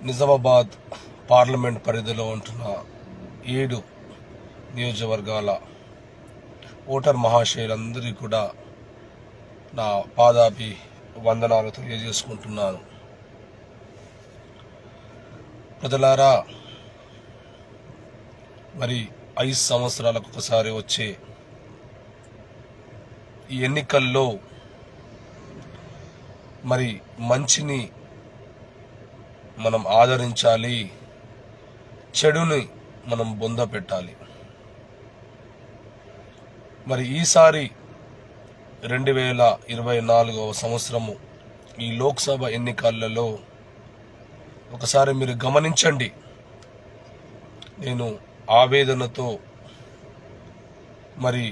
Nizamabad parliament పరిధిలో ఉంటున్న 7 నియోజకవర్గాల ఓటర్ మహాశయులందరికీ కూడా నా పాదాభి వందనాలు తెలియజేసుకుంటున్నాను. ప్రజలారా, మరి 5 సంవత్సరాలకు ఒకసారి వచ్చే ఈ ఎన్నికల్లో మరి మంచిని మనం ఆదరించాలి, చెడుని మనం బొంద పెట్టాలి. మరి ఈసారి 2024వ సంవత్సరము ఈ లోక్సభ ఎన్నికలలో ఒకసారి మీరు గమనించండి. నేను ఆవేదనతో మరి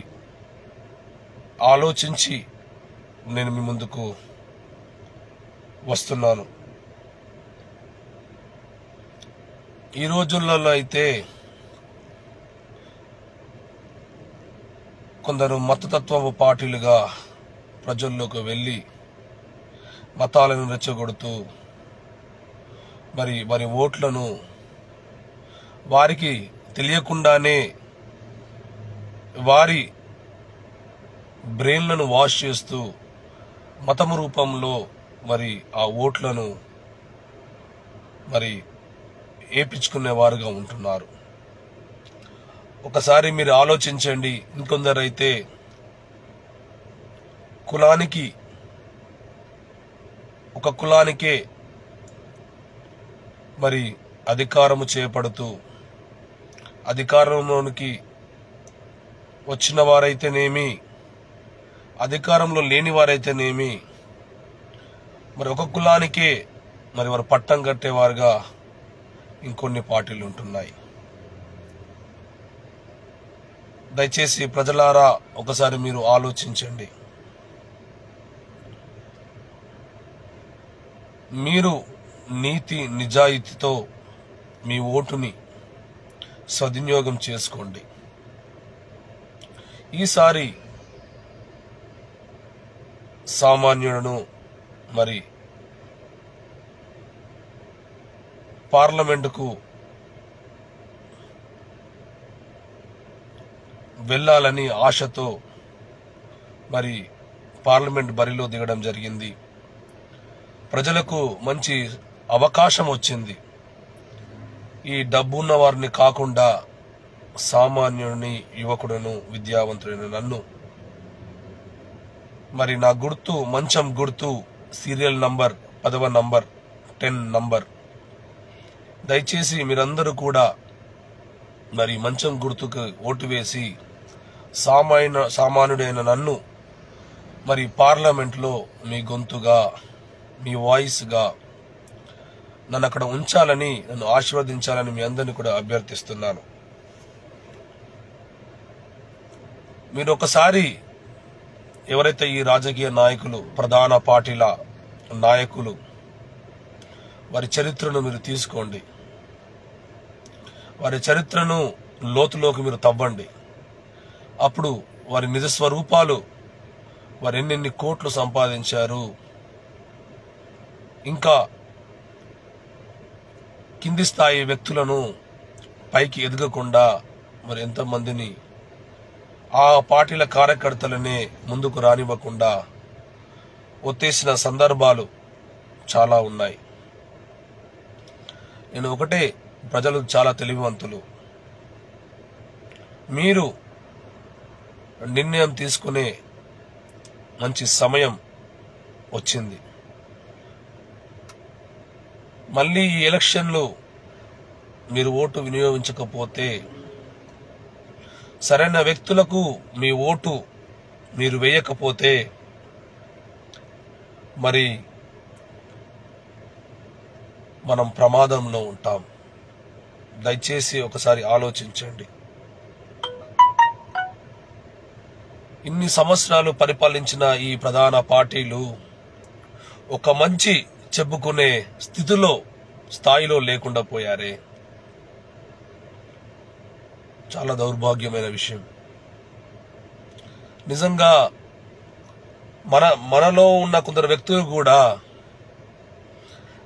ఆలోచించి నేను మీ ముందుకు వస్తున్నాను. ఈ రోజులలో అయితే కొందరు మతతత్వ పార్టీలుగా ప్రజల్లోకి వెళ్ళి మతాలను రెచ్చగొడుతూ మరి వారి ఓట్లను వారికి తెలియకుండానే వారి బ్రెయిన్లను వాష్ చేస్తూ మతము రూపంలో మరి ఆ ఓట్లను మరి ఏపించుకునేవారుగా ఉంటున్నారు. ఒకసారి మీరు ఆలోచించండి. ఇంకొందరైతే ఒక కులానికే మరి అధికారము చేపడుతూ అధికారంలోనికి వచ్చిన వారైతేనేమి, అధికారంలో లేని వారైతేనేమి, మరి ఒక కులానికే మరి వారు పట్టం కట్టేవారుగా ఇంకొన్ని పార్టీలు ఉంటున్నాయి. దయచేసి ప్రజలారా, ఒకసారి మీరు ఆలోచించండి. మీరు నీతి నిజాయితీతో మీ ఓటుని సద్వినియోగం చేసుకోండి. ఈసారి సామాన్యులను మరి పార్లమెంటుకు వెళ్ళాలని ఆశతో మరి పార్లమెంట్ బరిలో దిగడం జరిగింది. ప్రజలకు మంచి అవకాశం వచ్చింది. ఈ డబ్బున్న వారిని కాకుండా సామాన్యుని, యువకుడును, విద్యావంతుడైన నన్ను మరి నా గుర్తు మంచం గుర్తు, సీరియల్ నంబర్ 10వ నంబర్, 10 నంబర్. దయచేసి మీరందరూ కూడా మరి మంచం గుర్తుకు ఓటు వేసి సామాన్యుడైన నన్ను మరి పార్లమెంట్లో మీ గొంతుగా, మీ వాయిస్గా నన్ను అక్కడ ఉంచాలని, నన్ను ఆశీర్వదించాలని మీ అందరినీ కూడా అభ్యర్థిస్తున్నాను. మీరు ఒకసారి ఎవరైతే ఈ రాజకీయ నాయకులు, ప్రధాన పార్టీల నాయకులు, వారి చరిత్రను మీరు తీసుకోండి. వారి చరిత్రను లోతులోకి మీరు తవ్వండి. అప్పుడు వారి నిజ స్వరూపాలు, వారు ఎన్నెన్ని కోట్లు సంపాదించారు, ఇంకా కింది స్థాయి వ్యక్తులను పైకి ఎదగకుండా మరి ఎంతమందిని ఆ పార్టీల కార్యకర్తలనే ముందుకు రానివ్వకుండా ఒత్తేసిన సందర్భాలు చాలా ఉన్నాయి. నేను ఒకటే, ప్రజలు చాలా తెలివివంతులు. మీరు నిర్ణయం తీసుకునే మంచి సమయం వచ్చింది. మళ్ళీ ఈ ఎలక్షన్లో మీరు ఓటు వినియోగించకపోతే, సరైన వ్యక్తులకు మీ ఓటు మీరు వేయకపోతే మరి మనం ప్రమాదంలో ఉంటాం. దయచేసి ఒకసారి ఆలోచించండి. ఇన్ని సంవత్సరాలు పరిపాలించిన ఈ ప్రధాన పార్టీలు ఒక మంచి చెప్పుకునే స్థాయిలో లేకుండా పోయారే. చాలా దౌర్భాగ్యమైన విషయం. నిజంగా మనలో ఉన్న కొందరు వ్యక్తులు కూడా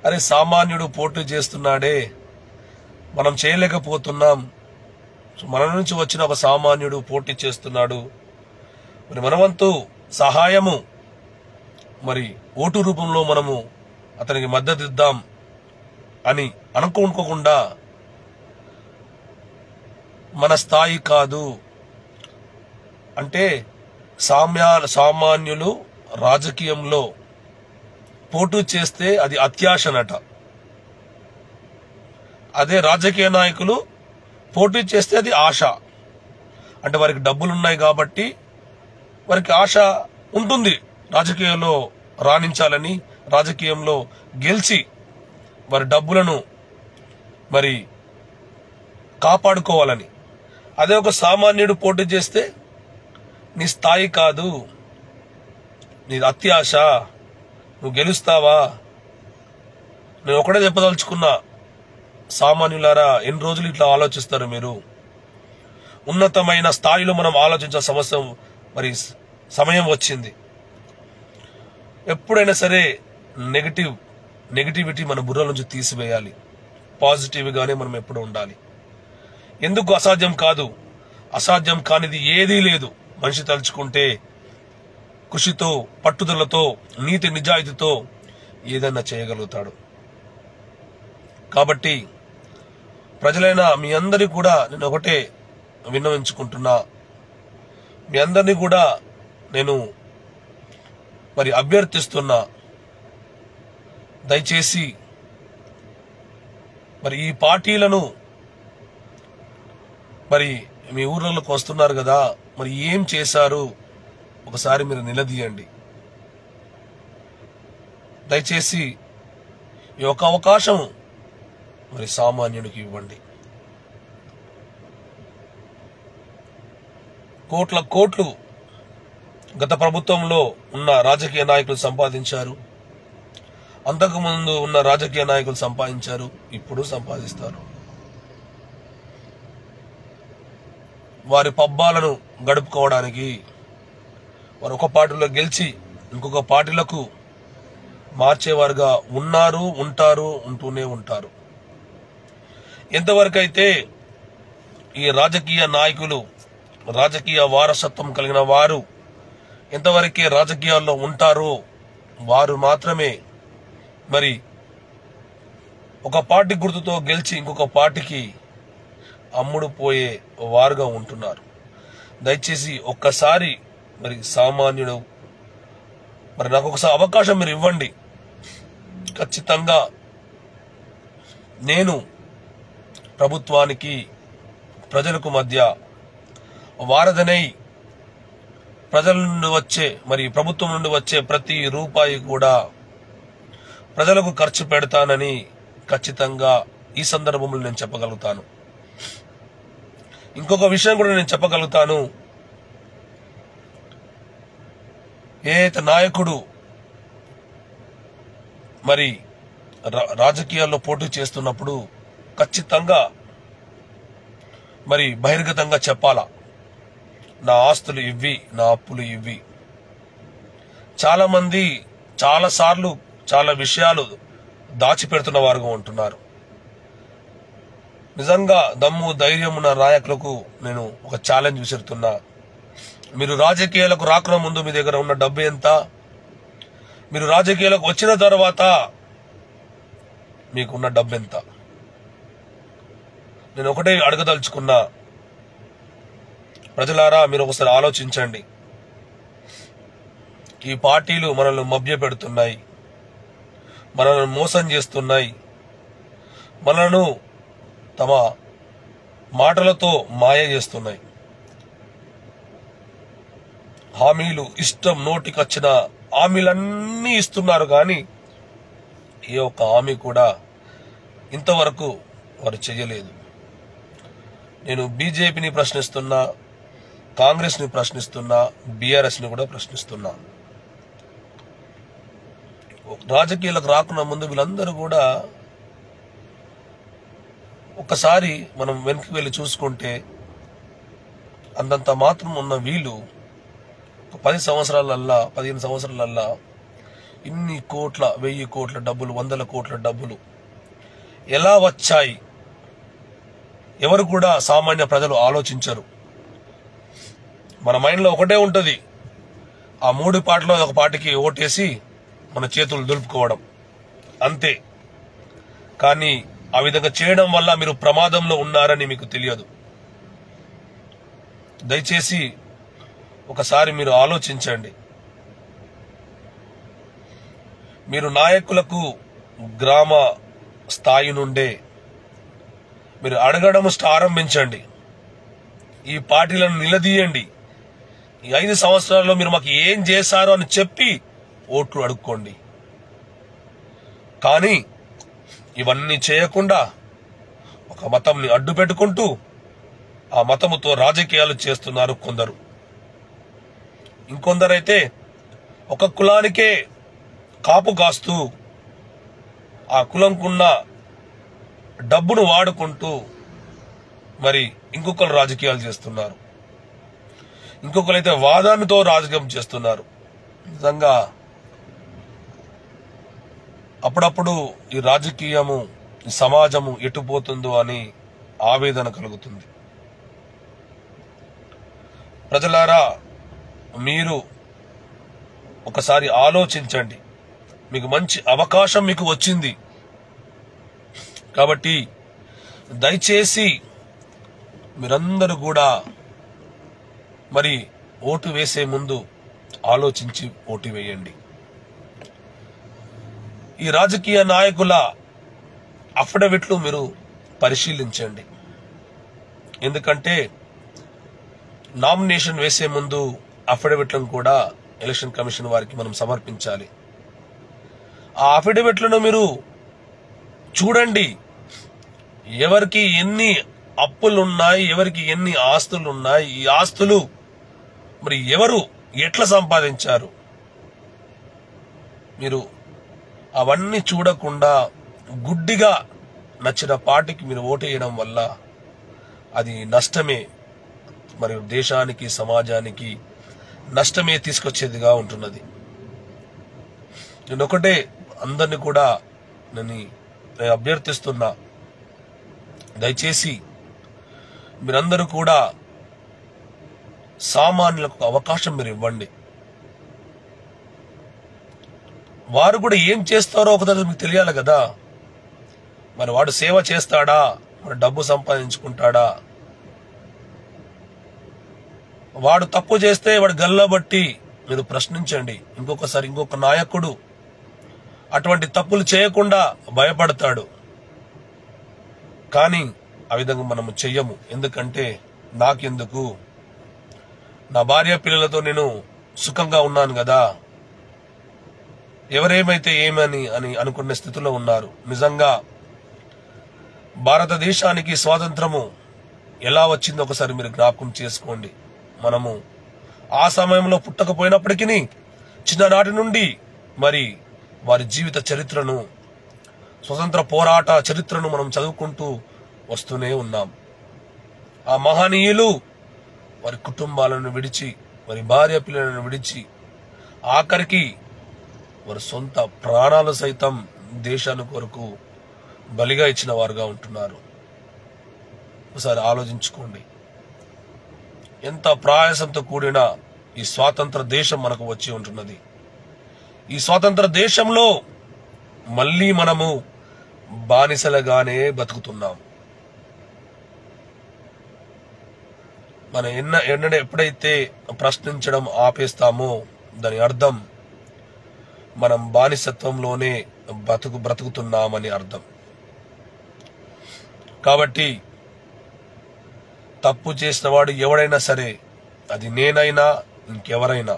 అరే సామాన్యుడు పోటీ చేస్తున్నాడే, మనం చేయలేకపోతున్నాం, మన నుంచి వచ్చిన ఒక సామాన్యుడు పోటీ చేస్తున్నాడు, మరి మనవంతు సహాయము మరి ఓటు రూపంలో మనము అతనికి మద్దతు ఇద్దాం అని అనుకోకుండా మన స్థాయి కాదు అంటే సామాన్యులు రాజకీయంలో పోటీ చేస్తే అది అత్యాశనట. అదే రాజకీయ నాయకులు పోటీ చేస్తే అది ఆశ. అంటే వారికి డబ్బులున్నాయి కాబట్టి వారికి ఆశ ఉంటుంది రాజకీయంలో రాణించాలని, రాజకీయంలో గెలిచి వారి డబ్బులను మరి కాపాడుకోవాలని. అదే ఒక సామాన్యుడు పోటీ చేస్తే నీ స్థాయి కాదు, నీది అత్యాశ, నువ్వు గెలుస్తావా. నేను ఒకటే చెప్పదలుచుకున్నా, సామాన్యులారా ఎన్ని రోజులు ఇట్లా ఆలోచిస్తారు మీరు? ఉన్నతమైన స్థాయిలో మనం ఆలోచించే సమయం వచ్చింది. ఎప్పుడైనా సరే నెగిటివిటీ మన బుర్ర నుంచి తీసివేయాలి. పాజిటివ్ గానే మనం ఎప్పుడు ఉండాలి. ఎందుకు అసాధ్యం కాదు? అసాధ్యం కానిది ఏదీ లేదు. మనిషి తలుచుకుంటే కృషితో, పట్టుదలతో, నీతి నిజాయితీతో ఏదైనా చేయగలుగుతాడు. కాబట్టి ప్రజలైన మీ అందరికీ కూడా నేను ఒకటే విన్నవించుకుంటున్నా, మీ అందరినీ కూడా నేను మరి అభ్యర్థిస్తున్నా, దయచేసి మరి ఈ పార్టీలను మరి మీ ఊర్లలోకి వస్తున్నారు కదా, మరి ఏం చేశారు ఒకసారి మీరు నిలదీయండి. దయచేసి ఈ ఒక అవకాశం మరి సామాన్యుడికి ఇవ్వండి. కోట్లు గత ప్రభుత్వంలో ఉన్న రాజకీయ నాయకులు సంపాదించారు, అంతకుముందు ఉన్న రాజకీయ నాయకులు సంపాదించారు, ఇప్పుడు సంపాదిస్తారు. వారి పబ్బాలను గడుపుకోవడానికి వారు ఒక పార్టీలో గెలిచి ఇంకొక పార్టీలకు మార్చేవారుగా ఉన్నారు, ఉంటారు, ఉంటూనే ఉంటారు. ఎంతవరకైతే ఈ రాజకీయ నాయకులు, రాజకీయ వారసత్వం కలిగిన వారు ఎంతవరకే రాజకీయాల్లో ఉంటారో వారు మాత్రమే మరి ఒక పార్టీ గుర్తుతో గెలిచి ఇంకొక పార్టీకి అమ్ముడు పోయే వారుగా ఉంటున్నారు. దయచేసి ఒక్కసారి మరి సామాన్యుడు మరి నాకు ఒకసారి అవకాశం మీరు ఇవ్వండి. ఖచ్చితంగా నేను ప్రభుత్వానికి ప్రజలకు మధ్య వారధనై ప్రజల నుండి వచ్చే మరి ప్రభుత్వం నుండి వచ్చే ప్రతి రూపాయి కూడా ప్రజలకు ఖర్చు పెడతానని ఖచ్చితంగా ఈ సందర్భంలో నేను చెప్పగలుగుతాను. ఇంకొక విషయం కూడా నేను చెప్పగలుగుతాను, ఏదైతే నాయకుడు మరి రాజకీయాల్లో పోటీ చేస్తున్నప్పుడు ఖచ్చితంగా మరి బహిర్గతంగా చెప్పాలా, నా ఆస్తులు ఇవి, నా అప్పులు ఇవి. చాలా మంది చాలా సార్లు చాలా విషయాలు దాచిపెడుతున్న వారుగా ఉంటున్నారు. నిజంగా దమ్ము ధైర్యం ఉన్న నాయకులకు నేను ఒక ఛాలెంజ్ విసురుతున్నా. మీరు రాజకీయాలకు రాకుండా ముందు మీ దగ్గర ఉన్న డబ్బు ఎంత, మీరు రాజకీయాలకు వచ్చిన తర్వాత మీకున్న డబ్బు ఎంత? నేను ఒకటే అడగదలుచుకున్నా, ప్రజలారా మీరు ఒకసారి ఆలోచించండి. ఈ పార్టీలు మనల్ని మభ్య పెడుతున్నాయి, మనల్ని మోసం చేస్తున్నాయి, మనలను తమ మాటలతో మాయ చేస్తున్నాయి. హామీలు ఇష్టం నోటికొచ్చిన హామీలన్నీ ఇస్తున్నారు, కానీ ఏ ఒక్క హామీ కూడా ఇంతవరకు వారు చేయలేదు. నేను బీజేపీని ప్రశ్నిస్తున్నా, కాంగ్రెస్ ని ప్రశ్నిస్తున్నా, బీఆర్ఎస్ ని కూడా ప్రశ్నిస్తున్నా. రాజకీయాలకు రాకుండా ముందు వీళ్ళందరూ కూడా ఒక్కసారి మనం వెనక్కి వెళ్ళి చూసుకుంటే అంతంత మాత్రం ఉన్న వీళ్ళు 10 సంవత్సరాలల్లా 15 సంవత్సరాలల్లా ఇన్ని కోట్ల 1000 కోట్ల డబ్బులు 100 కోట్ల డబ్బులు ఎలా వచ్చాయి? ఎవరు కూడా సామాన్య ప్రజలు ఆలోచించరు. మన మైండ్లో ఒకటే ఉంటుంది, ఆ 3 పార్టీలో ఒక పార్టీకి ఓటేసి మన చేతులు దులుపుకోవడం అంతే. కానీ ఆ విధంగా చేయడం వల్ల మీరు ప్రమాదంలో ఉన్నారని మీకు తెలియదు. దయచేసి ఒకసారి మీరు ఆలోచించండి. మీరు నాయకులకు గ్రామ స్థాయి నుండే మీరు అడగడం ఆరంభించండి. ఈ పార్టీలను నిలదీయండి. ఈ 5 సంవత్సరాల్లో మీరు మాకు ఏం చేశారో అని చెప్పి ఓట్లు అడుక్కోండి. కానీ ఇవన్నీ చేయకుండా ఒక మతంని అడ్డు పెట్టుకుంటూ ఆ మతముతో రాజకీయాలు చేస్తున్నారు కొందరు. ఇంకొందరైతే ఒక కులానికే కాపు కాస్తూ ఆ కులంకున్న డబ్బును వాడుకుంటూ మరి ఇంకొకరు రాజకీయాలు చేస్తున్నారు. ఇంకొకరైతే వాదానితో రాజకీయం చేస్తున్నారు. నిజంగా అప్పుడప్పుడు ఈ రాజకీయము, ఈ సమాజము ఎటుపోతుందో అని ఆవేదన కలుగుతుంది. ప్రజలారా, మీరు ఒకసారి ఆలోచించండి. మీకు మంచి అవకాశం మీకు వచ్చింది కాబట్టి దయచేసి మీరందరూ కూడా మరి ఓటు వేసే ముందు ఆలోచించి ఓటు వేయండి. ఈ రాజకీయ నాయకుల అఫిడవిట్లు మీరు పరిశీలించండి. ఎందుకంటే నామినేషన్ వేసే ముందు అఫిడవిట్లను కూడా ఎలక్షన్ కమిషన్ వారికి మనం సమర్పించాలి. ఆ అఫిడవిట్లను మీరు చూడండి. ఎవరికి ఎన్ని అప్పులున్నాయి, ఎవరికి ఎన్ని ఆస్తులు ఉన్నాయి, ఈ ఆస్తులు మరి ఎవరు ఎట్లా సంపాదించారు, మీరు అవన్నీ చూడకుండా గుడ్డిగా నచ్చిన పార్టీకి మీరు ఓటేయడం వల్ల అది నష్టమే, మరి దేశానికి సమాజానికి నష్టమే తీసుకొచ్చేదిగా ఉంటున్నది. నేను ఒకటే అందరినీ కూడా నేను అభ్యర్థిస్తున్నా, దయచేసి మీరందరూ కూడా సామాన్యులకు అవకాశం మీరు ఇవ్వండి. వారు కూడా ఏం చేస్తారో ఒకసారి మీకు తెలియాలి కదా. మరి వాడు సేవ చేస్తాడా, మరి డబ్బు సంపాదించుకుంటాడా? వాడు తప్పు చేస్తే వాడు గల్లబట్టి మీరు ప్రశ్నించండి. ఇంకొక నాయకుడు అటువంటి తప్పులు చేయకుండా భయపడతాడు. కానీ ఆ విధంగా మనము చెయ్యము. ఎందుకంటే నాకెందుకు, నా భార్య పిల్లలతో నేను సుఖంగా ఉన్నాను కదా, ఎవరేమైతే ఏమని అనుకునే స్థితిలో ఉన్నారు. నిజంగా భారతదేశానికి స్వాతంత్రము ఎలా వచ్చిందో ఒకసారి మీరు జ్ఞాపకం చేసుకోండి. మనము ఆ సమయంలో పుట్టకపోయినప్పటికీ చిన్ననాటి నుండి మరి వారి జీవిత చరిత్రను, స్వతంత్ర పోరాట చరిత్రను మనం చదువుకుంటూ వస్తూనే ఉన్నాం. ఆ మహనీయులు వారి కుటుంబాలను విడిచి, వారి భార్య పిల్లలను విడిచి, ఆఖరికి వారి సొంత ప్రాణాలు సైతం దేశాన్ని కొరకు బలిగా ఇచ్చిన వారుగా ఉంటున్నారు. ఒకసారి ఆలోచించుకోండి. ఎంత ప్రయాసంతో కూడిన ఈ స్వాతంత్ర దేశం మనకు వచ్చి ఉంటున్నది. ఈ స్వాతంత్ర దేశంలో మళ్ళీ మనము బానిసలుగానే బతుకుతున్నాం. మనం ఎప్పుడైతే ప్రశ్నించడం ఆపేస్తామో దాని అర్థం మనం బానిసత్వంలోనే బ్రతుకుతున్నామని అర్థం. కాబట్టి తప్పు చేసిన వాడు ఎవడైనా సరే, అది నేనైనా ఇంకెవరైనా,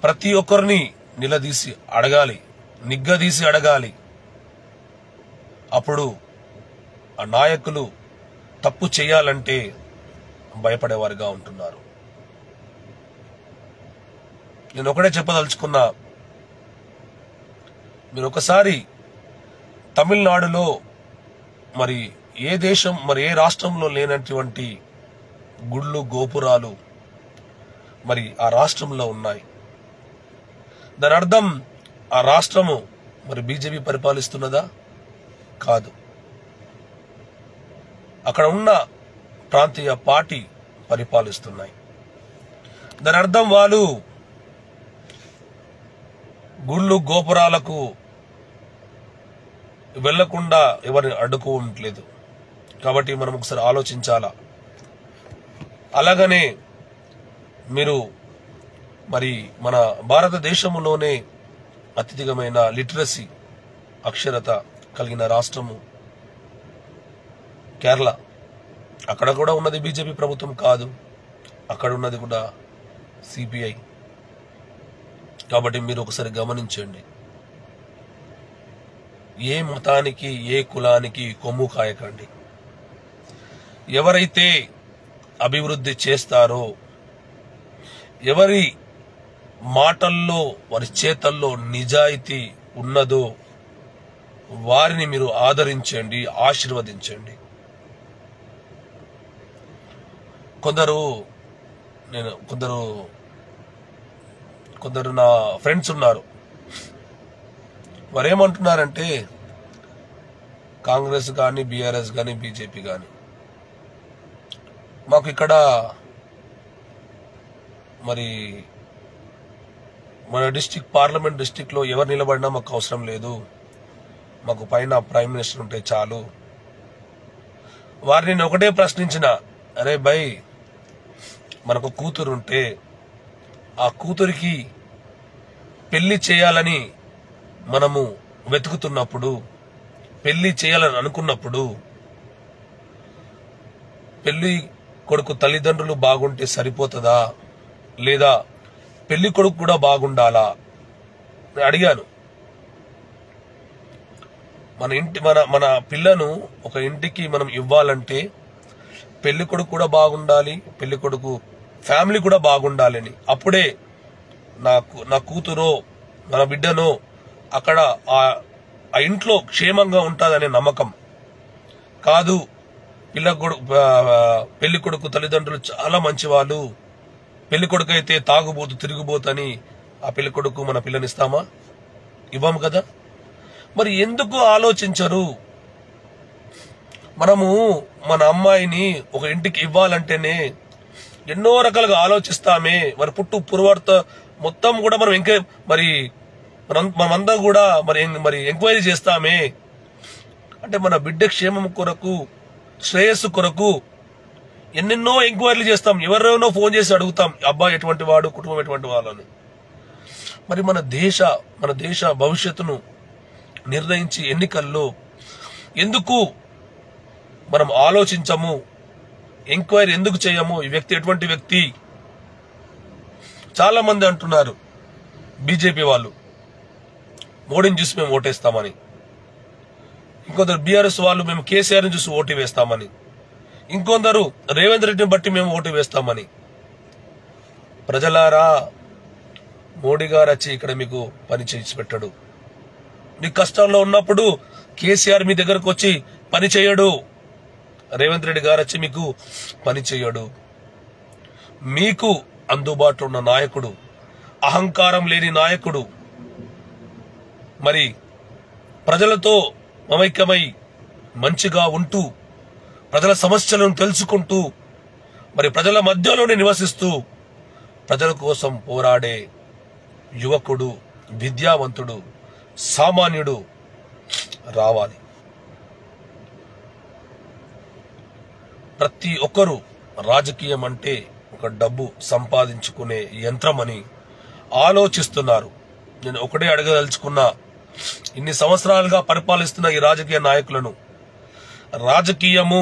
ప్రతి ఒక్కరిని నిలదీసి అడగాలి, నిగ్గదీసి అడగాలి. అప్పుడు ఆ నాయకులు తప్పు చేయాలంటే భయపడేవారుగా ఉంటున్నారు. నేను ఒకటే చెప్పదలుచుకున్నా, మీరు ఒకసారి తమిళనాడులో మరి ఏ రాష్ట్రంలో లేనటువంటి గుళ్ళు, గోపురాలు మరి ఆ రాష్ట్రంలో ఉన్నాయి. దాని అర్థం ఆ రాష్ట్రము మరి బీజేపీ పరిపాలిస్తున్నదా? కాదు. అక్కడ ఉన్న ప్రాంతీయ పార్టీ పరిపాలిస్తున్నాయి. దాని అర్థం వాళ్ళు గుళ్ళు గోపురాలకు వెళ్లకుండా ఎవరిని అడ్డుకోవట్లేదు. కాబట్టి మనం ఒకసారి ఆలోచించాలా. అలాగనే మీరు మరి మన భారతదేశంలోనే అత్యధికమైన లిటరసీ అక్షరత కలిగిన రాష్ట్రము కేరళ. అక్కడ కూడా ఉన్నది బీజేపీ ప్రభుత్వం కాదు, అక్కడ ఉన్నది కూడా సిపిఐ. కాబట్టి మీరు ఒకసారి గమనించండి. ఏ మతానికి ఏ కులానికి కొమ్ము కాయకండి. ఎవరైతే అభివృద్ధి చేస్తారో, ఎవరి మాటల్లో వారి చేతల్లో నిజాయితీ ఉన్నదో వారిని మీరు ఆదరించండి, ఆశీర్వదించండి. కొందరు నా ఫ్రెండ్స్ ఉన్నారు. వారేమంటున్నారంటే కాంగ్రెస్ కానీ బీఆర్ఎస్ కానీ బీజేపీ కానీ మాకు ఇక్కడ మరి మన పార్లమెంట్ డిస్టిక్ లో ఎవరు నిలబడినా మాకు అవసరం లేదు, మాకు పైన ప్రైమ్ మినిస్టర్ ఉంటే చాలు. వారిని నేను ఒకటే ప్రశ్నించిన, అరే భయ్, మనకు కూతురు ఉంటే ఆ కూతురికి పెళ్లి చేయాలని మనము వెతుకుతున్నప్పుడు, పెళ్లి చేయాలని అనుకున్నప్పుడు పెళ్లి కొడుకు తల్లిదండ్రులు బాగుంటే సరిపోతుందా, లేదా పెళ్లి కొడుకు కూడా బాగుండాలా? నేను అడిగాను. మన పిల్లను ఒక ఇంటికి మనం ఇవ్వాలంటే పెళ్లి కొడుకు కూడా బాగుండాలి, పెళ్లి కొడుకు ఫ్యామిలీ కూడా బాగుండాలని. అప్పుడే నా కూతురో మన బిడ్డనో అక్కడ ఆ ఇంట్లో క్షేమంగా ఉంటుందనే నమ్మకం. కాదు, పెళ్లి కొడుకు తల్లిదండ్రులు చాలా మంచి వాళ్ళు, పెళ్లి కొడుకు అయితే తాగుబోతు తిరుగుబోతని ఆ పెళ్లి కొడుకు మన పిల్లనిస్తామా? ఇవ్వము కదా. మరి ఎందుకు ఆలోచించరు? మనము మన అమ్మాయిని ఒక ఇంటికి ఇవ్వాలంటేనే ఎన్నో రకాలుగా ఆలోచిస్తామే. మరి పుట్టు పురువార్త మొత్తం కూడా మనం మనమంతా కూడా మరి ఎంక్వైరీ చేస్తామే. అంటే మన బిడ్డ క్షేమం కొరకు, శ్రేయస్సు కొరకు ఎన్నెన్నో ఎంక్వైరీలు చేస్తాం. ఎవరెవరో ఫోన్ చేసి అడుగుతాం, అబ్బాయి ఎటువంటి వాడు, కుటుంబం ఎటువంటి వాళ్ళని. మరి మన దేశ భవిష్యత్తును నిర్ణయించి ఎన్నికల్లో ఎందుకు మనం ఆలోచించము? ఎంక్వైరీ ఎందుకు చేయము? ఈ వ్యక్తి ఎటువంటి వ్యక్తి? చాలా మంది అంటున్నారు బీజేపీ వాళ్ళు మోడీని చూసి మేము ఓటేస్తామని, ఇంకొందరు బీఆర్ఎస్ వాళ్ళు మేము కేసీఆర్ని చూసి ఓటు వేస్తామని, ఇంకొందరు రేవంత్ రెడ్డిని బట్టి మేము ఓటు వేస్తామని. ప్రజలారా, మోడీ గారు వచ్చి ఇక్కడ మీకు పని చేసి పెట్టడు. మీ కష్టంలో ఉన్నప్పుడు కేసీఆర్ మీ దగ్గరకు వచ్చి పని చేయడు, రేవంత్ రెడ్డి గారు వచ్చి మీకు పని చేయడు. మీకు అందుబాటులో ఉన్న నాయకుడు, అహంకారం లేని నాయకుడు, మరి ప్రజలతో మమైక్యమై మంచిగా ఉంటూ ప్రజల సమస్యలను తెలుసుకుంటూ మరి ప్రజల మధ్యలోనే నివసిస్తూ ప్రజల కోసం పోరాడే యువకుడు, విద్యావంతుడు, సామాన్యుడు రావాలి. ప్రతి ఒక్కరూ రాజకీయం అంటే ఒక డబ్బు సంపాదించుకునే యంత్రం అని ఆలోచిస్తున్నారు. నేను ఒకటే అడగదలుచుకున్నా, ఇన్ని సంవత్సరాలుగా పరిపాలిస్తున్న ఈ రాజకీయ నాయకులను, రాజకీయము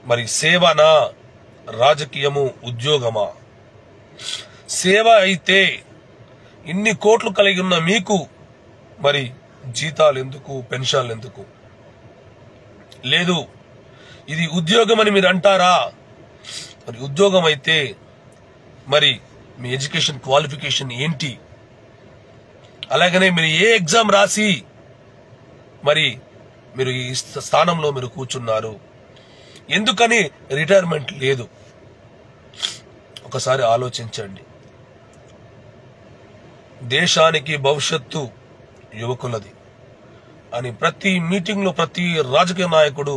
మరి సేవనా, రాజకీయము ఉద్యోగమా? సేవ అయితే ఇన్ని కోట్లు కలిగి ఉన్న మీకు మరి జీతాలు ఎందుకు, పెన్షన్లు ఎందుకు? లేదు, ఇది ఉద్యోగం అని మీరు అంటారా? మరి ఉద్యోగం అయితే మరి మీ ఎడ్యుకేషన్ క్వాలిఫికేషన్ ఏంటి? అలాగనే మీరు ఏ ఎగ్జామ్ రాసి మరి మీరు ఈ స్థానంలో మీరు కూర్చున్నారు? ఎందుకని రిటైర్మెంట్ లేదు? ఒకసారి ఆలోచించండి. దేశానికి భవిష్యత్తు యువకులది అని ప్రతి మీటింగ్లో ప్రతి రాజకీయ నాయకుడు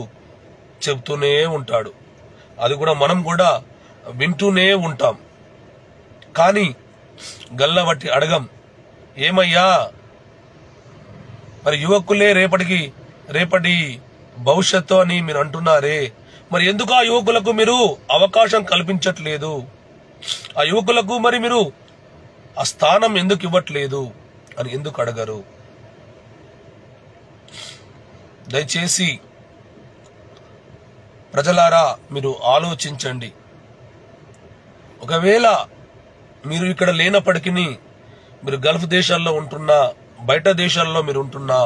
చెబుతూనే ఉంటాడు. అది కూడా మనం కూడా వింటూనే ఉంటాం. కానీ గల్లబట్టి అడగం, ఏమయ్యా మరి యువకులే రేపటి భవిష్యత్తు అని మీరు అంటున్నారే, మరి ఎందుకు ఆ యువకులకు మీరు అవకాశం కల్పించట్లేదు? ఆ యువకులకు మరి మీరు ఆ స్థానం ఎందుకు ఇవ్వట్లేదు అని ఎందుకు అడగరు? దయచేసి ప్రజలారా మీరు ఆలోచించండి. ఒకవేళ మీరు ఇక్కడ లేనప్పటికీ మీరు గల్ఫ్ దేశాల్లో ఉంటున్నా, బయట దేశాల్లో మీరు ఉంటున్నా,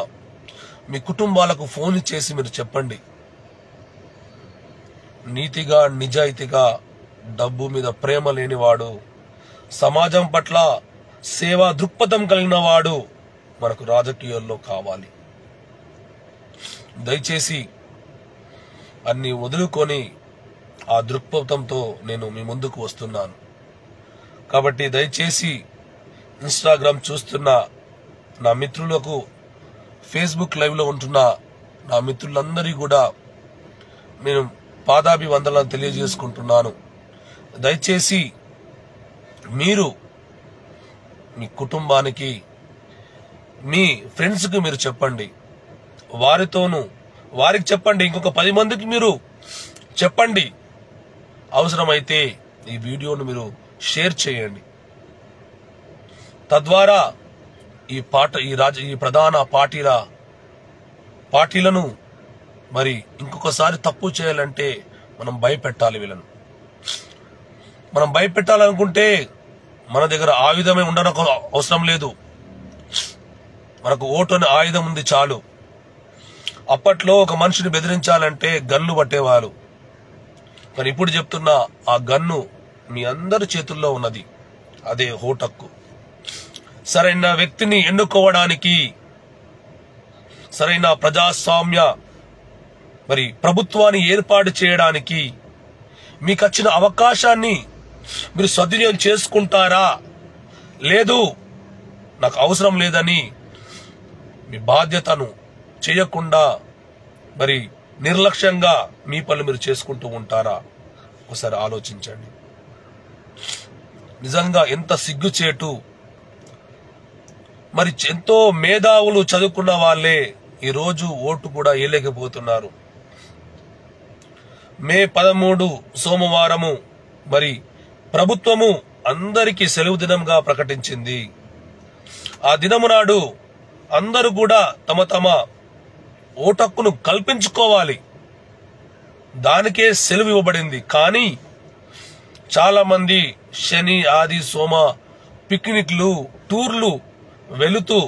మీ కుటుంబాలకు ఫోన్ చేసి మీరు చెప్పండి, నీతిగా నిజాయితీగా డబ్బు మీద ప్రేమ లేనివాడు, సమాజం పట్ల సేవా దృక్పథం కలిగిన వాడు మనకు రాజకీయాల్లో కావాలి. దయచేసి అన్ని వదులుకొని ఆ దృక్పథంతో నేను మీ ముందుకు వస్తున్నాను. కాబట్టి దయచేసి ఇన్స్టాగ్రామ్ చూస్తున్న నా మిత్రులకు, ఫేస్బుక్ లైవ్లో ఉంటున్న నా మిత్రులందరికీ కూడా నేను పాదాభివందనాలు తెలియజేసుకుంటున్నాను. దయచేసి మీరు మీ కుటుంబానికి, మీ ఫ్రెండ్స్కి మీరు చెప్పండి, వారికి చెప్పండి, ఇంకొక 10 మందికి మీరు చెప్పండి. అవసరమైతే ఈ వీడియోను మీరు షేర్ చేయండి. తద్వారా ఈ ప్రధాన పార్టీలను మరి ఇంకొకసారి తప్పు చేయాలంటే మనం భయపెట్టాలి. వీళ్ళను మనం భయపెట్టాలనుకుంటే మన దగ్గర ఆయుధమే ఉండడం అవసరం లేదు. మనకు ఓటు అనే ఆయుధం ఉంది చాలు. అప్పట్లో ఒక మనిషిని బెదిరించాలంటే గన్ను పట్టేవారు. మరి ఇప్పుడు చెప్తున్నా, ఆ గన్ను మీ అందరి చేతుల్లో ఉన్నది. అదే ఓటు హక్కు. సరైన వ్యక్తిని ఎన్నుకోవడానికి, సరైన ప్రజాస్వామ్య మరి ప్రభుత్వాన్ని ఏర్పాటు చేయడానికి మీకు వచ్చిన అవకాశాన్ని మీరు సద్వినియోగం చేసుకుంటారా? లేదు, నాకు అవసరం లేదని మీ బాధ్యతను చేయకుండా మరి నిర్లక్ష్యంగా మీ పనులు మీరు చేసుకుంటూ ఉంటారా? ఒకసారి ఆలోచించండి. నిజంగా ఎంత సిగ్గుచేటు. మరి ఎంతో మేధావులు చదువుకున్న వాళ్ళే ఈరోజు ఓటు కూడా వేయలేకపోతున్నారు. మే 13 సోమవారము మరి ప్రభుత్వము అందరికీ సెలవు దినంగా ప్రకటించింది. ఆ దినము నాడు అందరూ కూడా తమ ఓటు హక్కును కల్పించుకోవాలి. దానికే సెలవు ఇవ్వబడింది. కానీ చాలా మంది శని, ఆది, సోమ పిక్నిక్లు, టూర్లు వెళుతూ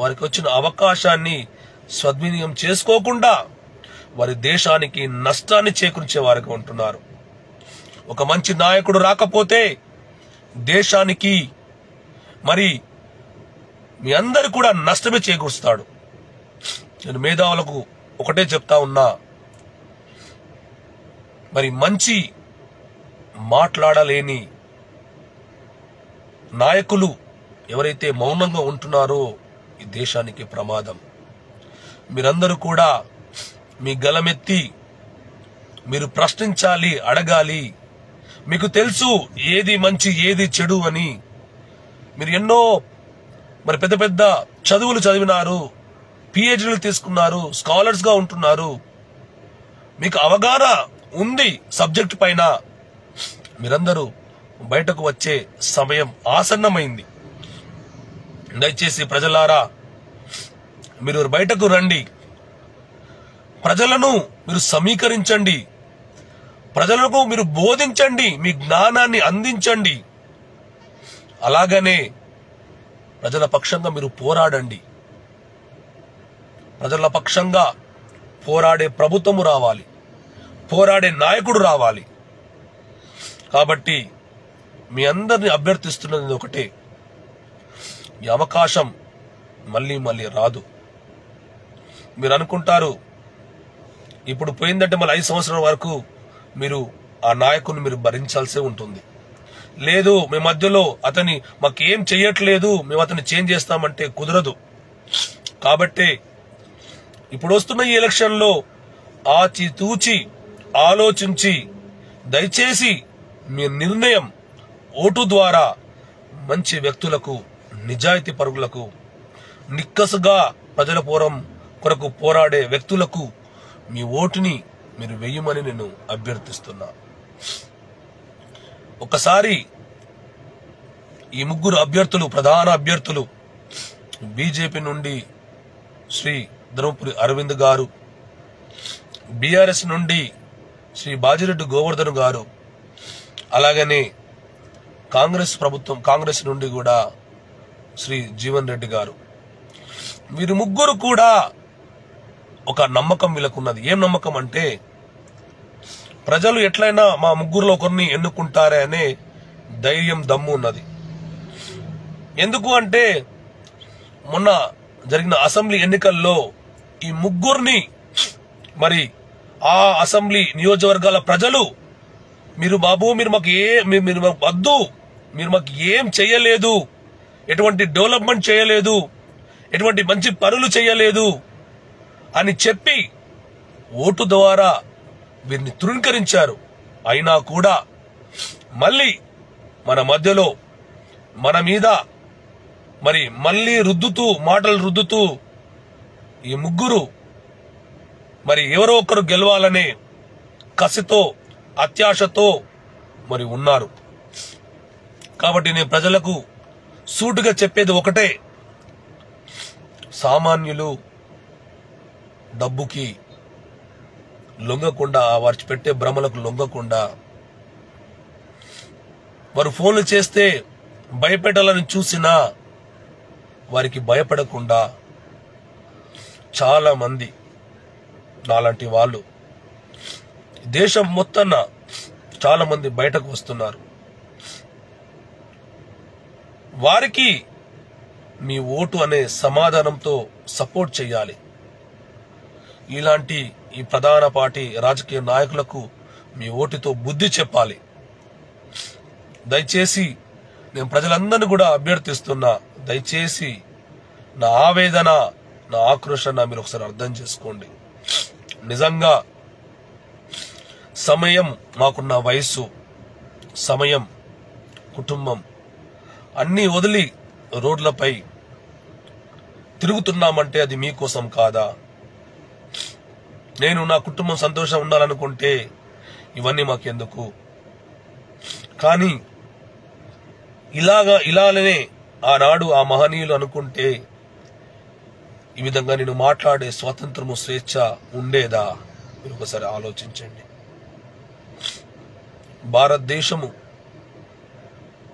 వారికి వచ్చిన అవకాశాన్ని సద్వినియోగం చేసుకోకుండా వారి దేశానికి నష్టాన్ని చేకూర్చే వారికి ఉంటున్నారు. ఒక మంచి నాయకుడు రాకపోతే దేశానికి మరి మీ అందరు కూడా నష్టమే చేకూరుస్తాడు. నేను మేధావులకు ఒకటే చెప్తా ఉన్నా, మరి మంచి మాట్లాడలేని నాయకులు ఎవరైతే మౌనంగా ఉంటున్నారో ఈ దేశానికి ప్రమాదం. మీరందరూ కూడా మీ గలమెత్తి మీరు ప్రశ్నించాలి, అడగాలి. మీకు తెలుసు ఏది మంచి ఏది చెడు అని. మీరు ఎన్నో మరి పెద్ద పెద్ద చదువులు చదివినారు, పిహెచ్డీలు తీసుకున్నారు, స్కాలర్స్ గా ఉంటున్నారు, మీకు అవగాహన ఉంది సబ్జెక్ట్ పైన. మీరందరూ బయటకు వచ్చే సమయం ఆసన్నమైంది. దయచేసి ప్రజలారా మీరు బయటకు రండి. ప్రజలను మీరు సమీకరించండి, ప్రజలకు మీరు బోధించండి, మీ జ్ఞానాన్ని అందించండి. అలాగనే ప్రజల పక్షంగా మీరు పోరాడండి. ప్రజల పక్షంగా పోరాడే ప్రభుత్వము రావాలి, పోరాడే నాయకుడు రావాలి. కాబట్టి మీ అందరిని అభ్యర్థిస్తున్నది ఒకటే, ఈ అవకాశం మళ్ళీ రాదు. మీరు అనుకుంటారు ఇప్పుడు పోయిందంటే మళ్ళీ 5 సంవత్సరాల వరకు మీరు ఆ నాయకుడిని మీరు భరించాల్సి ఉంటుంది. లేదు మేము మధ్యలో అతని మాకేం చెయ్యట్లేదు, మేము అతన్ని చేంజ్ చేస్తామంటే కుదరదు. కాబట్టి ఇప్పుడు వస్తున్న ఈ ఎలక్షన్లో ఆచితూచి ఆలోచించి దయచేసి మీ నిర్ణయం ఓటు ద్వారా మంచి వ్యక్తులకు, నిజాయితీ పరుగులకు, నిక్కసుగా ప్రజల కొరకు పోరాడే వ్యక్తులకు మీ ఓటుని మీరు వేయమని నేను అభ్యర్థిస్తున్నా. ఒకసారి ఈ ముగ్గురు అభ్యర్థులు, ప్రధాన అభ్యర్థులు బీజేపీ నుండి శ్రీ ధర్మపురి అరవింద్ గారు, బీఆర్ఎస్ నుండి శ్రీ బాజిరెడ్డి గోవర్ధన్ గారు, అలాగనే కాంగ్రెస్ నుండి కూడా శ్రీ జీవన్ రెడ్డి గారు, వీరు ముగ్గురు కూడా ఒక నమ్మకం వీళ్ళకున్నది. ఏం నమ్మకం అంటే ప్రజలు ఎట్లయినా మా ముగ్గురులో ఒకరిని ఎన్నుకుంటారే అనే ధైర్యం, దమ్ము ఉన్నది. ఎందుకు అంటే మొన్న జరిగిన అసెంబ్లీ ఎన్నికల్లో ఈ ముగ్గురిని మరి ఆ అసెంబ్లీ నియోజకవర్గాల ప్రజలు మీరు మాకు వద్దు, మీరు మాకు ఏం చేయలేదు, ఎటువంటి డెవలప్మెంట్ చేయలేదు, ఎటువంటి మంచి పనులు చేయలేదు అని చెప్పి ఓటు ద్వారా వీరిని తృణీకరించారు. అయినా కూడా మళ్ళీ మన మధ్యలో మన మీద మరి మళ్ళీ మాటలు రుద్దుతూ ఈ ముగ్గురు మరి ఎవరో ఒకరు గెలవాలనే కసితో, అత్యాశతో మరి ఉన్నారు. కాబట్టి నేను ప్రజలకు సూటిగా చెప్పేది ఒకటే, సామాన్యులు డబ్బుకి లొంగకుండా, వారు పెట్టే భ్రమలకు లొంగకుండా, వారు ఫోన్లు చేస్తే భయపెట్టాలని చూసినా వారికి భయపడకుండా చాలా మంది నాలాంటి వాళ్ళు దేశం మొత్తాన చాలా మంది బయటకు వస్తున్నారు. వారికి మీ ఓటు అనే సమాధానంతో సపోర్ట్ చేయాలి. ఇలాంటి ఈ ప్రధాన పార్టీ రాజకీయ నాయకులకు మీ ఓటుతో బుద్ధి చెప్పాలి. దయచేసి నేను ప్రజలందరినీ కూడా అభ్యర్థిస్తున్నా, దయచేసి నా ఆవేదన, నా ఆక్రోషణ మీరు ఒకసారి అర్థం చేసుకోండి. నిజంగా సమయం, మాకున్న వయస్సు, సమయం, కుటుంబం అన్నీ వదిలి రోడ్లపై తిరుగుతున్నామంటే అది మీకోసం కాదా? నేను నా కుటుంబం సంతోషం ఉండాలనుకుంటే ఇవన్నీ మాకెందుకు? కానీ ఇలానే ఆనాడు ఆ మహనీయులు అనుకుంటే ఈ విధంగా నేను మాట్లాడే స్వాతంత్రము, స్వేచ్ఛ ఉండేదా? మీరు ఒకసారి ఆలోచించండి. భారతదేశము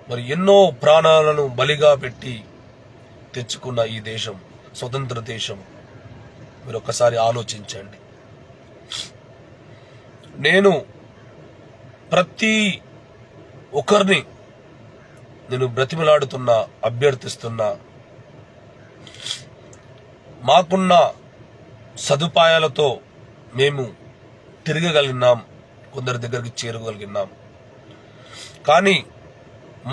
మరి ఎన్నో ప్రాణాలను బలిగా పెట్టి తెచ్చుకున్న ఈ దేశం, స్వతంత్ర దేశం, మీరు ఒక్కసారి ఆలోచించండి. నేను ప్రతి ఒక్కరిని నేను బ్రతిమలాడుతున్నా, అభ్యర్థిస్తున్నా, మాకున్న సదుపాయాలతో మేము తిరగగలిగినాం, కొందరి దగ్గరికి చేరగలిగినాం. కానీ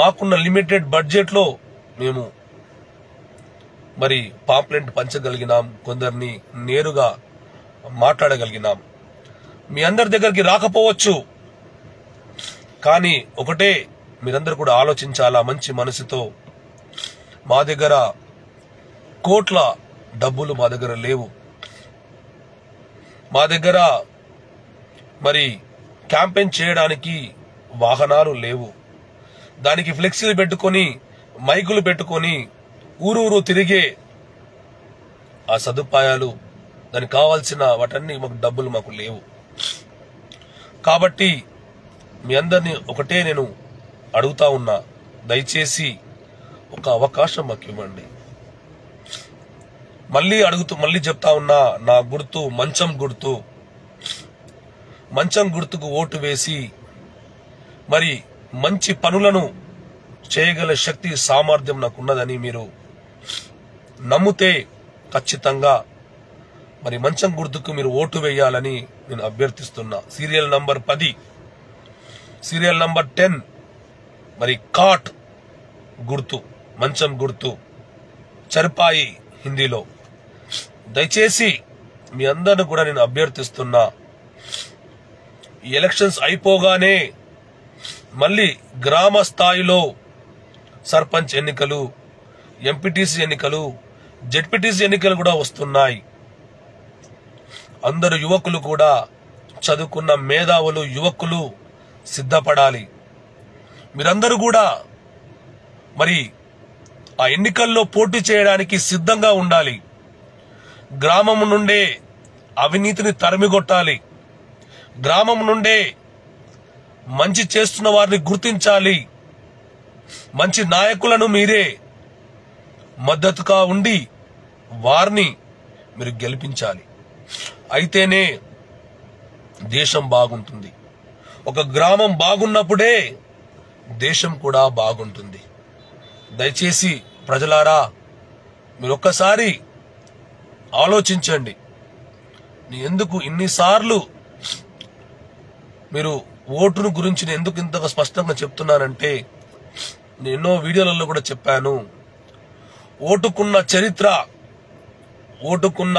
మాకున్న లిమిటెడ్ బడ్జెట్లో మేము మరి పాంప్లెంట్ పంచగలిగినాం, కొందరిని నేరుగా మాట్లాడగలిగినాం. మీ అందరి దగ్గరికి రాకపోవచ్చు, కానీ ఒకటే మీరందరూ కూడా ఆలోచించాలా మంచి మనసుతో. మా దగ్గర కోట్ల డబ్బులు మా దగ్గర లేవు. మా దగ్గర మరి క్యాంపెయిన్ చేయడానికి వాహనాలు లేవు. దానికి ఫ్లెక్సీలు పెట్టుకొని, మైకులు పెట్టుకొని ఊరూరు తిరిగే ఆ సదుపాయాలు, దానికి కావాల్సిన వాటన్ని డబ్బులు మాకు లేవు. కాబట్టి మీ అందరినీ ఒకటే నేను అడుగుతా ఉన్నా, దయచేసి ఒక అవకాశం మాకు ఇవ్వండి. మళ్ళీ చెప్తా ఉన్నా, నా గుర్తు మంచం గుర్తు. మంచం గుర్తుకు ఓటు వేసి మరి మంచి పనులను చేయగల శక్తి, సామర్థ్యం నాకున్నదని మీరు నమ్మితే ఖచ్చితంగా మరి మంచం గుర్తుకు మీరు ఓటు వేయాలని నేను అభ్యర్థిస్తున్నా. సీరియల్ నంబర్ 10, సీరియల్ నంబర్ 10 మరి కాట్ గుర్తు, మంచం గుర్తు, చర్పాయి హిందీలో. దయచేసి మీ అందరిని కూడా నేను అభ్యర్థిస్తున్నా, ఈ ఎలక్షన్స్ అయిపోగానే మళ్ళీ గ్రామ స్థాయిలో సర్పంచ్ ఎన్నికలు, ఎంపీటీసీ ఎన్నికలు, జెడ్పీటీసీ ఎన్నికలు కూడా వస్తున్నాయి. అందరు యువకులు కూడా, చదువుకున్న మేధావులు యువకులు సిద్ధపడాలి. మీరందరూ కూడా మరి ఆ ఎన్నికల్లో పోటీ చేయడానికి సిద్ధంగా ఉండాలి. గ్రామం నుండే అవినీతిని తరిమికొట్టాలి. గ్రామం నుండే మంచి చేస్తున్న వారిని గుర్తించాలి. మంచి నాయకులను మీరే మద్దతుగా ఉండి వారిని మీరు గెలిపించాలి. అయితేనే దేశం బాగుంటుంది. ఒక గ్రామం బాగున్నప్పుడే దేశం కూడా బాగుంటుంది. దయచేసి ప్రజలారా, మీరు ఒక్కసారి ఆలోచించండి. ఎందుకు ఇన్నిసార్లు మీరు ఓటును గురించి నేను ఎందుకు ఇంతగా స్పష్టంగా చెప్తున్నానంటే, నేను ఎన్నో వీడియోలలో కూడా చెప్పాను. ఓటుకున్న చరిత్ర, ఓటుకున్న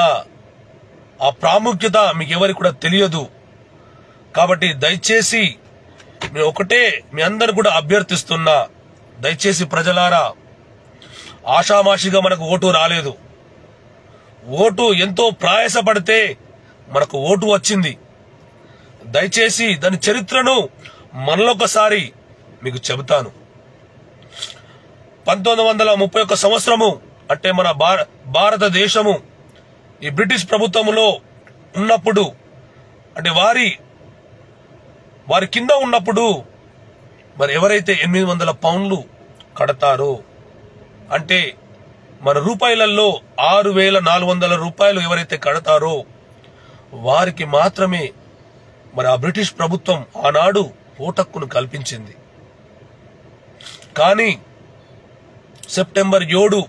ఆ ప్రాముఖ్యత మీకు ఎవరికి కూడా తెలియదు. కాబట్టి దయచేసి నేను ఒకటే మీ అందరు కూడా అభ్యర్థిస్తున్నా, దయచేసి ప్రజలారా, ఆషామాషిగా మనకు ఓటు రాలేదు. ఓటు ఎంతో ప్రయాసపడితే మనకు ఓటు వచ్చింది. దయచేసి దాని చరిత్రను మనలోకసారి మీకు చెబుతాను. 1931 సంవత్సరము అంటే మన భారతదేశము ఈ బ్రిటిష్ ప్రభుత్వములో ఉన్నప్పుడు, అంటే వారి కింద ఉన్నప్పుడు మరి ఎవరైతే 800 పౌండ్లు కడతారో, అంటే మన రూపాయలలో 6,400 రూపాయలు ఎవరైతే కడతారో వారికి మాత్రమే మరి ఆ బ్రిటిష్ ప్రభుత్వం ఆనాడు ఓటక్కును కల్పించింది. కానీ సెప్టెంబర్ 7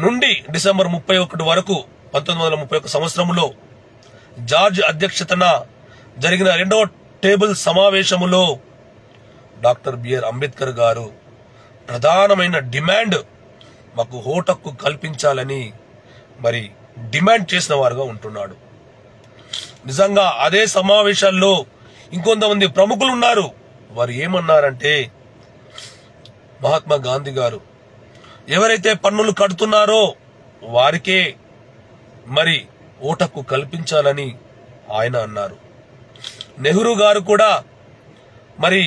నుండి డిసెంబర్ 31 వరకు 1931 సంవత్సరంలో జార్జ్ అధ్యక్షతన జరిగిన 2వ టేబుల్ సమావేశములో డాక్టర్ బిఆర్ అంబేద్కర్ గారు ప్రధానమైన డిమాండ్ మాకు ఓటక్కు కల్పించాలని మరి డిమాండ్ చేసిన వారుగా ఉంటున్నాడు. నిజంగా అదే సమావేశాల్లో ఇంకొంతమంది ప్రముఖులు ఉన్నారు. వారు ఏమన్నారంటే, మహాత్మా గాంధీ గారు ఎవరైతే పన్నులు కడుతున్నారో వారికే మరి ఓటక్కు కల్పించాలని ఆయన అన్నారు. నెహ్రూ గారు కూడా మరి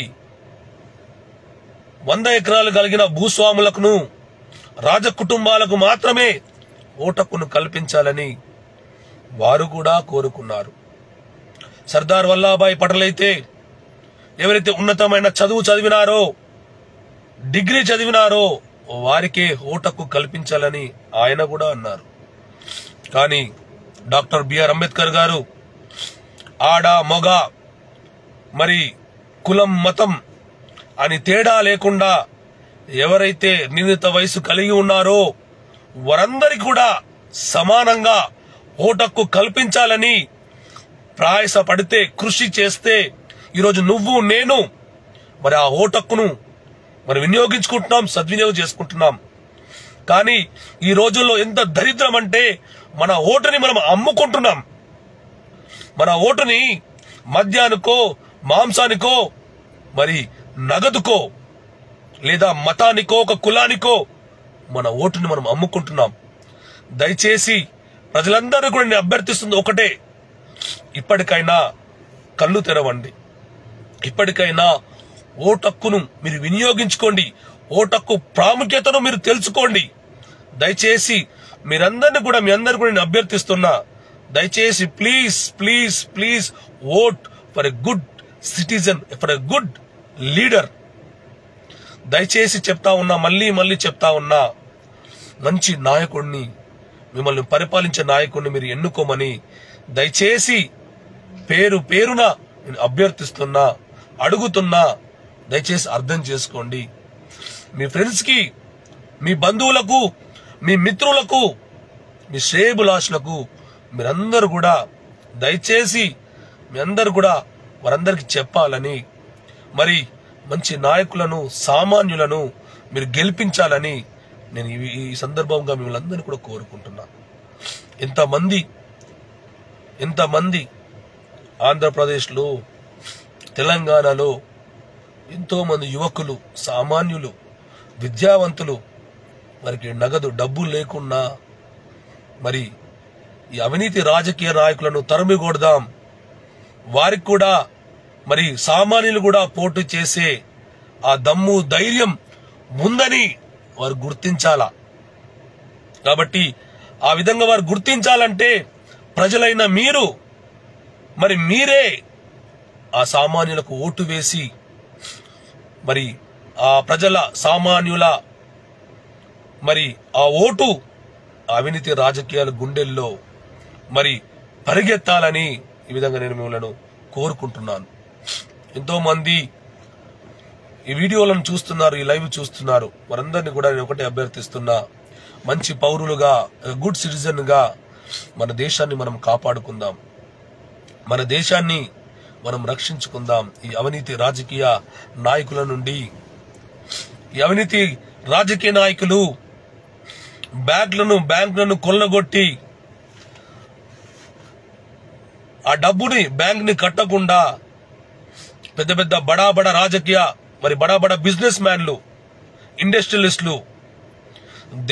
100 ఎకరాలు కలిగిన భూస్వాములకు, రాజ కుటుంబాలకు మాత్రమే ఓటక్కును కల్పించాలని వారు కూడా కోరుకున్నారు. సర్దార్ వల్లభాయ్ పటేల్ అయితే ఎవరైతే ఉన్నతమైన చదువు చదివినారో, డిగ్రీ చదివినారో వారికే ఓటక్కు కల్పించాలని ఆయన కూడా అన్నారు. కానీ డాక్టర్ బిఆర్ అంబేద్కర్ గారు ఆడ మగ మరి కులం మతం అని తేడా లేకుండా ఎవరైతే నిర్ణీత వయసు కలిగి ఉన్నారో వారందరికీ కూడా సమానంగా ఓటక్కు కల్పించాలని ప్రయాసపడితే, కృషి చేస్తే ఈరోజు నువ్వు నేను మరి ఆ ఓటక్కును మరి వినియోగించుకుంటున్నాం, సద్వినియోగం చేసుకుంటున్నాం. కానీ ఈ రోజుల్లో ఎంత దరిద్రం అంటే, మన ఓటుని మనం అమ్ముకుంటున్నాం. మన ఓటుని మద్యానికో, మాంసానికో, మరి నగదుకో, లేదా మతానికో, ఒక కులానికో మన ఓటుని మనం అమ్ముకుంటున్నాం. దయచేసి ప్రజలందరూ కూడా నేను అభ్యర్థిస్తుంది ఒకటే, ఇప్పటికైనా కళ్ళు తెరవండి. ఇప్పటికైనా ఓటక్కును మీరు వినియోగించుకోండి. ఓటక్కు ప్రాముఖ్యతను మీరు తెలుసుకోండి. దయచేసి మీ అందరిని కూడా నేను అభ్యర్థిస్తున్నా, దయచేసి please please please vote for a good citizen, for a good leader. దయచేసి చెప్తా ఉన్నా, మళ్ళీ చెప్తా ఉన్నా, మంచి నాయకుడిని, మిమ్మల్ని పరిపాలించే నాయకుడిని మీరు ఎన్నుకోమని దయచేసి పేరున నేను అభ్యర్థిస్తున్నా, అడుగుతున్నా. దయచేసి అర్థం చేసుకోండి. మీ ఫ్రెండ్స్ కి, మీ బంధువులకు, మీ మిత్రులకు, మీ శ్రేయభిలాషులకు మీరందరూ కూడా దయచేసి మీ అందరు కూడా వారందరికి చెప్పాలని, మరి మంచి నాయకులను, సామాన్యులను మీరు గెలిపించాలని నేను ఈ సందర్భంగా మిమ్మల్ని అందరినీ కూడా కోరుకుంటున్నాను. ఎంతమంది ఆంధ్రప్రదేశ్లో, తెలంగాణలో ఎంతో మంది యువకులు, సామాన్యులు, విద్యావంతులు వారికి నగదు డబ్బు లేకున్నా మరి ఈ అవినీతి రాజకీయ నాయకులను తరిమికొడదాం, వారికి కూడా మరి సామాన్యులు కూడా పోటీ చేసే ఆ దమ్ము, ధైర్యం ఉందని వారు గుర్తించాలా. కాబట్టి ఆ విధంగా వారు గుర్తించాలంటే ప్రజలైన మీరు మరి మీరే ఆ సామాన్యులకు ఓటు వేసి మరి ఆ ప్రజల, సామాన్యుల మరి ఆ ఓటు అవినీతి రాజకీయాల గుండెల్లో మరి పరిగెత్తాలని ఈ విధంగా నేను మిమ్మల్ని కోరుకుంటున్నాను. ఎంతో మంది ఈ వీడియోలను చూస్తున్నారు, ఈ లైవ్ చూస్తున్నారు. వారందరినీ కూడా నేను ఒకటే అభ్యర్థిస్తున్నా, మంచి పౌరులుగా, గుడ్ సిటిజన్ గా మన దేశాన్ని మనం కాపాడుకుందాం, మన దేశాన్ని మనం రక్షించుకుందాం. ఈ అవినీతి రాజకీయ నాయకుల నుండి, ఈ అవినీతి రాజకీయ నాయకులు బ్యాంకులను కొల్లగొట్టి ఆ డబ్బుని బ్యాంక్ ని కట్టకుండా పెద్ద పెద్ద బడా రాజకీయ మరి బడా బిజినెస్ మ్యాన్లు, ఇండస్ట్రియలిస్టులు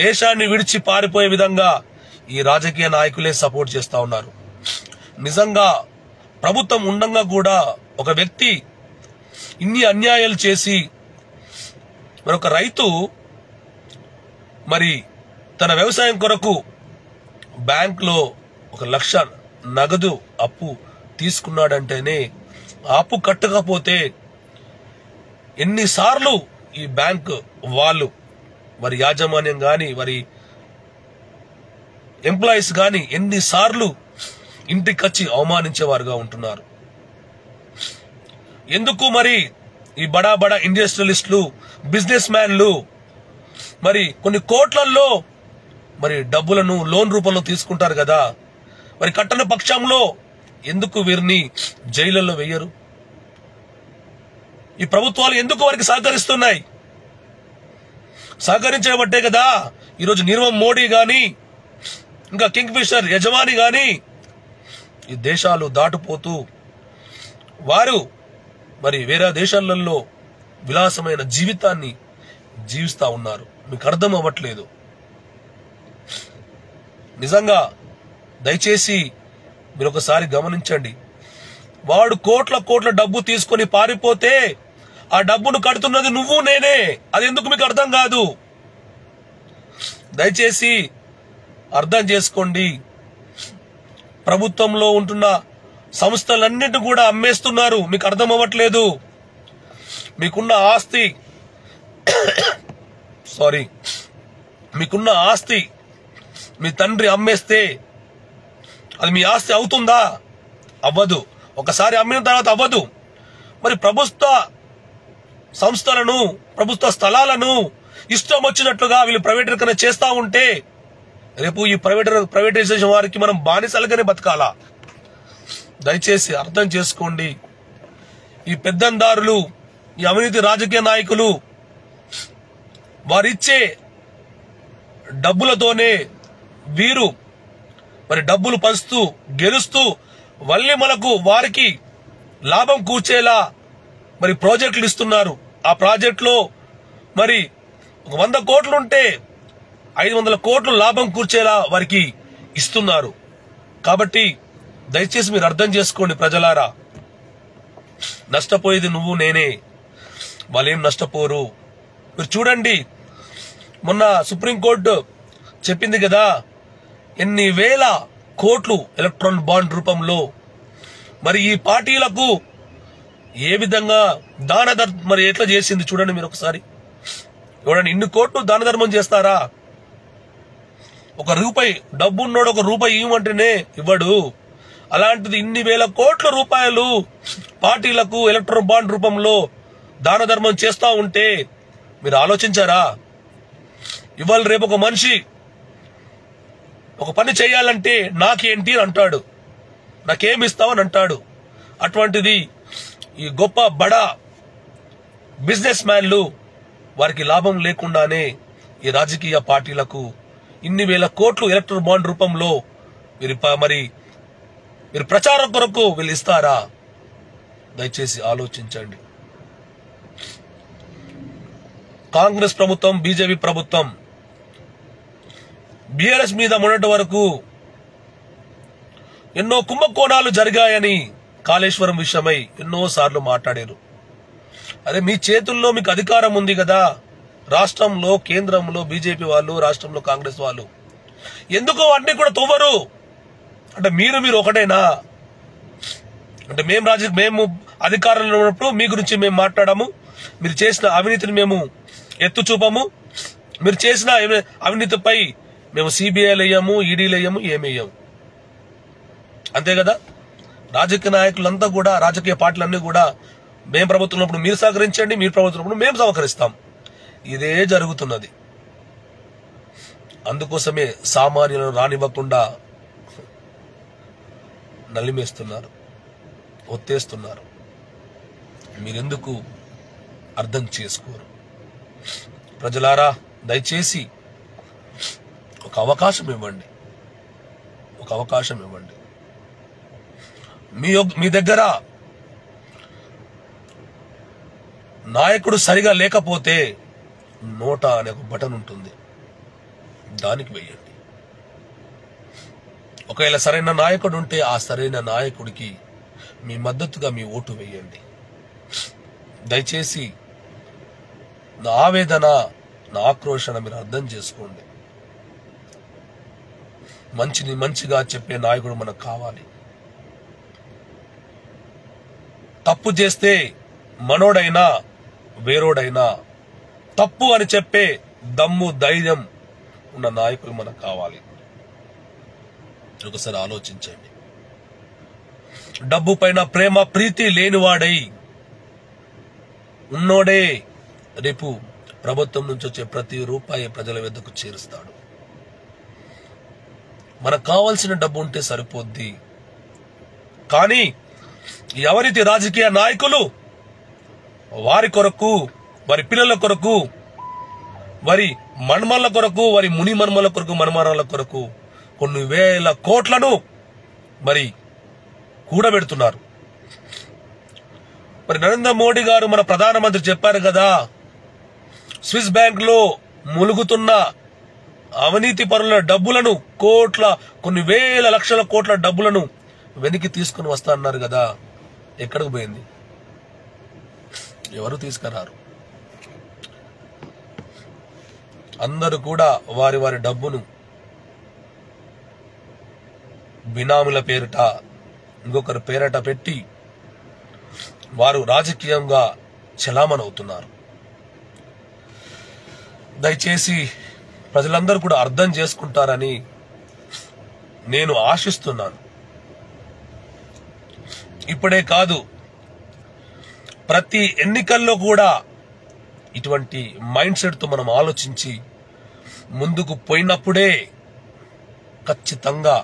దేశాన్ని విడిచి పారిపోయే విధంగా ఈ రాజకీయ నాయకులే సపోర్ట్ చేస్తా ఉన్నారు. నిజంగా ప్రభుత్వం ఉండంగా కూడా ఒక వ్యక్తి ఇన్ని అన్యాయాలు చేసి మరొక రైతు మరి తన వ్యవసాయం కొరకు బ్యాంకులో 1 లక్ష నగదు అప్పు తీసుకున్నాడంటేనే ఆ అప్పు కట్టకపోతే ఎన్నిసార్లు ఈ బ్యాంక్ వాళ్ళు వారి యాజమాన్యం గాని, వారి ఎంప్లాయీస్ గాని ఎన్నిసార్లు ఇంటికి వచ్చి అవమానించేవారుగా ఉంటున్నారు. ఎందుకు మరి ఈ బడా ఇండస్ట్రియలిస్టులు, బిజినెస్ మ్యాన్లు మరి కొన్ని కోట్లలో మరి డబ్బులను లోన్ రూపంలో తీసుకుంటారు కదా, మరి కట్టని పక్షంలో ఎందుకు వీరిని జైళ్లలో వేయరు? ఈ ప్రభుత్వాలు ఎందుకు వారికి సహకరిస్తున్నాయి? సహకరించబట్టే కదా ఈరోజు నీరవ్ మోడీ గాని, ఇంకా కింగ్ ఫిషర్ యజమాని గాని ఈ దేశాలు దాటిపోతూ వారు మరి వేరే దేశాలలో విలాసమైన జీవితాన్ని జీవిస్తా ఉన్నారు. మీకు అర్థం అవ్వట్లేదు. నిజంగా దయచేసి మీరు ఒకసారి గమనించండి. వాడు కోట్ల డబ్బు తీసుకొని పారిపోతే ఆ డబ్బును కడుతున్నది నువ్వు నేనే. అది ఎందుకు మీకు అర్థం కాదు? దయచేసి అర్థం చేసుకోండి. ప్రభుత్వంలో ఉంటున్న సంస్థలన్నిటిని కూడా అమ్మేస్తున్నారు. మీకు అర్థం అవ్వట్లేదు. మీకున్న ఆస్తి మీకున్న ఆస్తి మీ తండ్రి అమ్మేస్తే అది మీ ఆస్తి అవుతుందా? అవ్వదు. ఒకసారి అమ్మిన తర్వాత అవ్వదు. మరి ప్రభుత్వ సంస్థలను, ప్రభుత్వ స్థలాలను ఇష్టం వచ్చినట్లుగా వీళ్ళు ప్రైవేటీకరణ చేస్తా ఉంటే రేపు ఈ ప్రైవేటైజేషన్ వారికి మనం బానిసలుగానే బతకాలా? దయచేసి అర్థం చేసుకోండి. ఈ పెద్దందారులు, ఈ అవినీతి రాజకీయ నాయకులు వారిచ్చే డబ్బులతోనే వీరు మరి డబ్బులు పంచుతూ గెలుస్తూ మళ్ళీ మనకు వారికి లాభం కూర్చేలా మరి ప్రాజెక్టులు ఇస్తున్నారు. ఆ ప్రాజెక్టులో మరి 100 కోట్లుంటే 500 కోట్లు లాభం కూర్చేలా వారికి ఇస్తున్నారు. కాబట్టి దయచేసి మీరు అర్థం చేసుకోండి ప్రజలారా. నష్టపోయేది నువ్వు నేనే, వాళ్ళేం నష్టపోరు. మీరు చూడండి, మొన్న సుప్రీంకోర్టు చెప్పింది కదా, ఎన్ని వేల కోట్లు ఎలక్ట్రానిక్ బాండ్ రూపంలో మరి ఈ పార్టీలకు ఏ విధంగా మరి ఎట్లా చేసింది చూడండి మీరు ఒకసారి. చూడండి, ఇన్ని కోట్లు దాన ధర్మం చేస్తారా? 1 రూపాయి డబ్బున్నోడు 1 రూపాయి ఇవ్వమంటేనే ఇవ్వడు. అలాంటిది ఇన్ని వేల కోట్ల రూపాయలు పార్టీలకు ఎలక్ట్రానిక్ బాండ్ రూపంలో దాన ధర్మం చేస్తా ఉంటే మీరు ఆలోచించారా? ఇవాళ రేపు ఒక మనిషి ఒక పని చేయాలంటే నాకేంటి అని అంటాడు, నాకేమిస్తావని అంటాడు. అటువంటిది ఈ గొప్ప బిజినెస్ మ్యాన్లు వారికి లాభం లేకుండానే ఈ రాజకీయ పార్టీలకు ఇన్ని వేల కోట్లు ఎలక్ట్రల్ బాండ్ రూపంలో మీరు ప్రచారం కొరకు వీళ్ళు ఇస్తారా? దయచేసి ఆలోచించండి. కాంగ్రెస్ ప్రభుత్వం, బీజేపీ ప్రభుత్వం బీఆర్ఎస్ మీద మొన్నటి వరకు ఎన్నో కుంభకోణాలు జరిగాయని కాళేశ్వరం విషయమై ఎన్నోసార్లు మాట్లాడారు. అరే మీ చేతుల్లో మీకు అధికారం ఉంది కదా, రాష్ట్రంలో కేంద్రంలో బీజేపీ వాళ్ళు, రాష్ట్రంలో కాంగ్రెస్ వాళ్ళు ఎందుకు అన్ని కూడా తవ్వరు? అంటే మీరు ఒకటేనా? అంటే మేము అధికారంలో ఉన్నప్పుడు మీ గురించి మేము మాట్లాడము, మీరు చేసిన అవినీతిని మేము ఎత్తు చూపము, మీరు చేసిన అవినీతిపై మేము సిబిఐలు వేయము, ఈడీలు వేయము, ఏమేయము. అంతే కదా? రాజకీయ నాయకులంతా కూడా, రాజకీయ పార్టీలన్నీ కూడా మేము ప్రభుత్వం ఉన్నప్పుడు మీరు సహకరించండి, మీరు ప్రభుత్వం ఉన్నప్పుడు మేము సహకరిస్తాం. ఇదే జరుగుతున్నది. అందుకోసమే సామాన్యులను రానివ్వకుండా నలిమేస్తున్నారు, ఒత్తేస్తున్నారు. మీరెందుకు అర్థం చేసుకోరు? ప్రజలారా, దయచేసి ఒక అవకాశం ఇవ్వండి, ఒక అవకాశం ఇవ్వండి. మీ దగ్గర నాయకుడు సరిగా లేకపోతే నోటా అనే ఒక బటన్ ఉంటుంది, దానికి వెయ్యండి. ఒకవేళ సరైన నాయకుడు ఉంటే ఆ సరైన నాయకుడికి మీ మద్దతుగా మీ ఓటు వేయండి. దయచేసి నా ఆవేదన, నా ఆక్రోషణ మీరు అర్థం చేసుకోండి. మంచిని మంచిగా చెప్పే నాయకుడు మనకు కావాలి. తప్పు చేస్తే మనోడైనా వేరోడైనా తప్పు అని చెప్పే దమ్ము, ధైర్యం ఉన్న నాయకులు మనకు కావాలి. ఒకసారి ఆలోచించండి. డబ్బు పైన ప్రేమ, ప్రీతి లేనివాడై ఉన్నోడే రేపు ప్రభుత్వం నుంచి వచ్చే ప్రతి రూపాయి ప్రజల వద్దకు చేరుస్తాడు. మనకు కావాల్సిన డబ్బు ఉంటే సరిపోద్ది. కానీ ఎవరైతే రాజకీయ నాయకులు వారి కొరకు, వారి పిల్లల కొరకు, వారి మన్మల కొరకు, వారి ముని మన్మల కొరకు, మన్మరాల కొరకు కొన్ని వేల కోట్లను కూడబెడుతున్నారు. నరేంద్ర మోడీ గారు, మన ప్రధానమంత్రి చెప్పారు కదా, స్విస్ బ్యాంక్ లో ములుగుతున్న అవినీతి పరుల డబ్బులను, కొన్ని వేల లక్షల కోట్ల డబ్బులను వెనక్కి తీసుకుని వస్తా అన్నారు కదా. ఎక్కడికి పోయింది? ఎవరు తీసుకురారు. అందరూ కూడా వారి వారి డబ్బును బినాముల పేరిట, ఇంకొకరి పేరిట పెట్టి వారు రాజకీయంగా చలామణవుతున్నారు. దయచేసి ప్రజలందరూ కూడా అర్థం చేసుకుంటారని నేను ఆశిస్తున్నాను. ఇప్పుడే కాదు, ప్రతి ఎన్నికల్లో కూడా ఇటువంటి మైండ్ సెట్ తో మనం ఆలోచించి ముందుకు పోయినప్పుడే ఖచ్చితంగా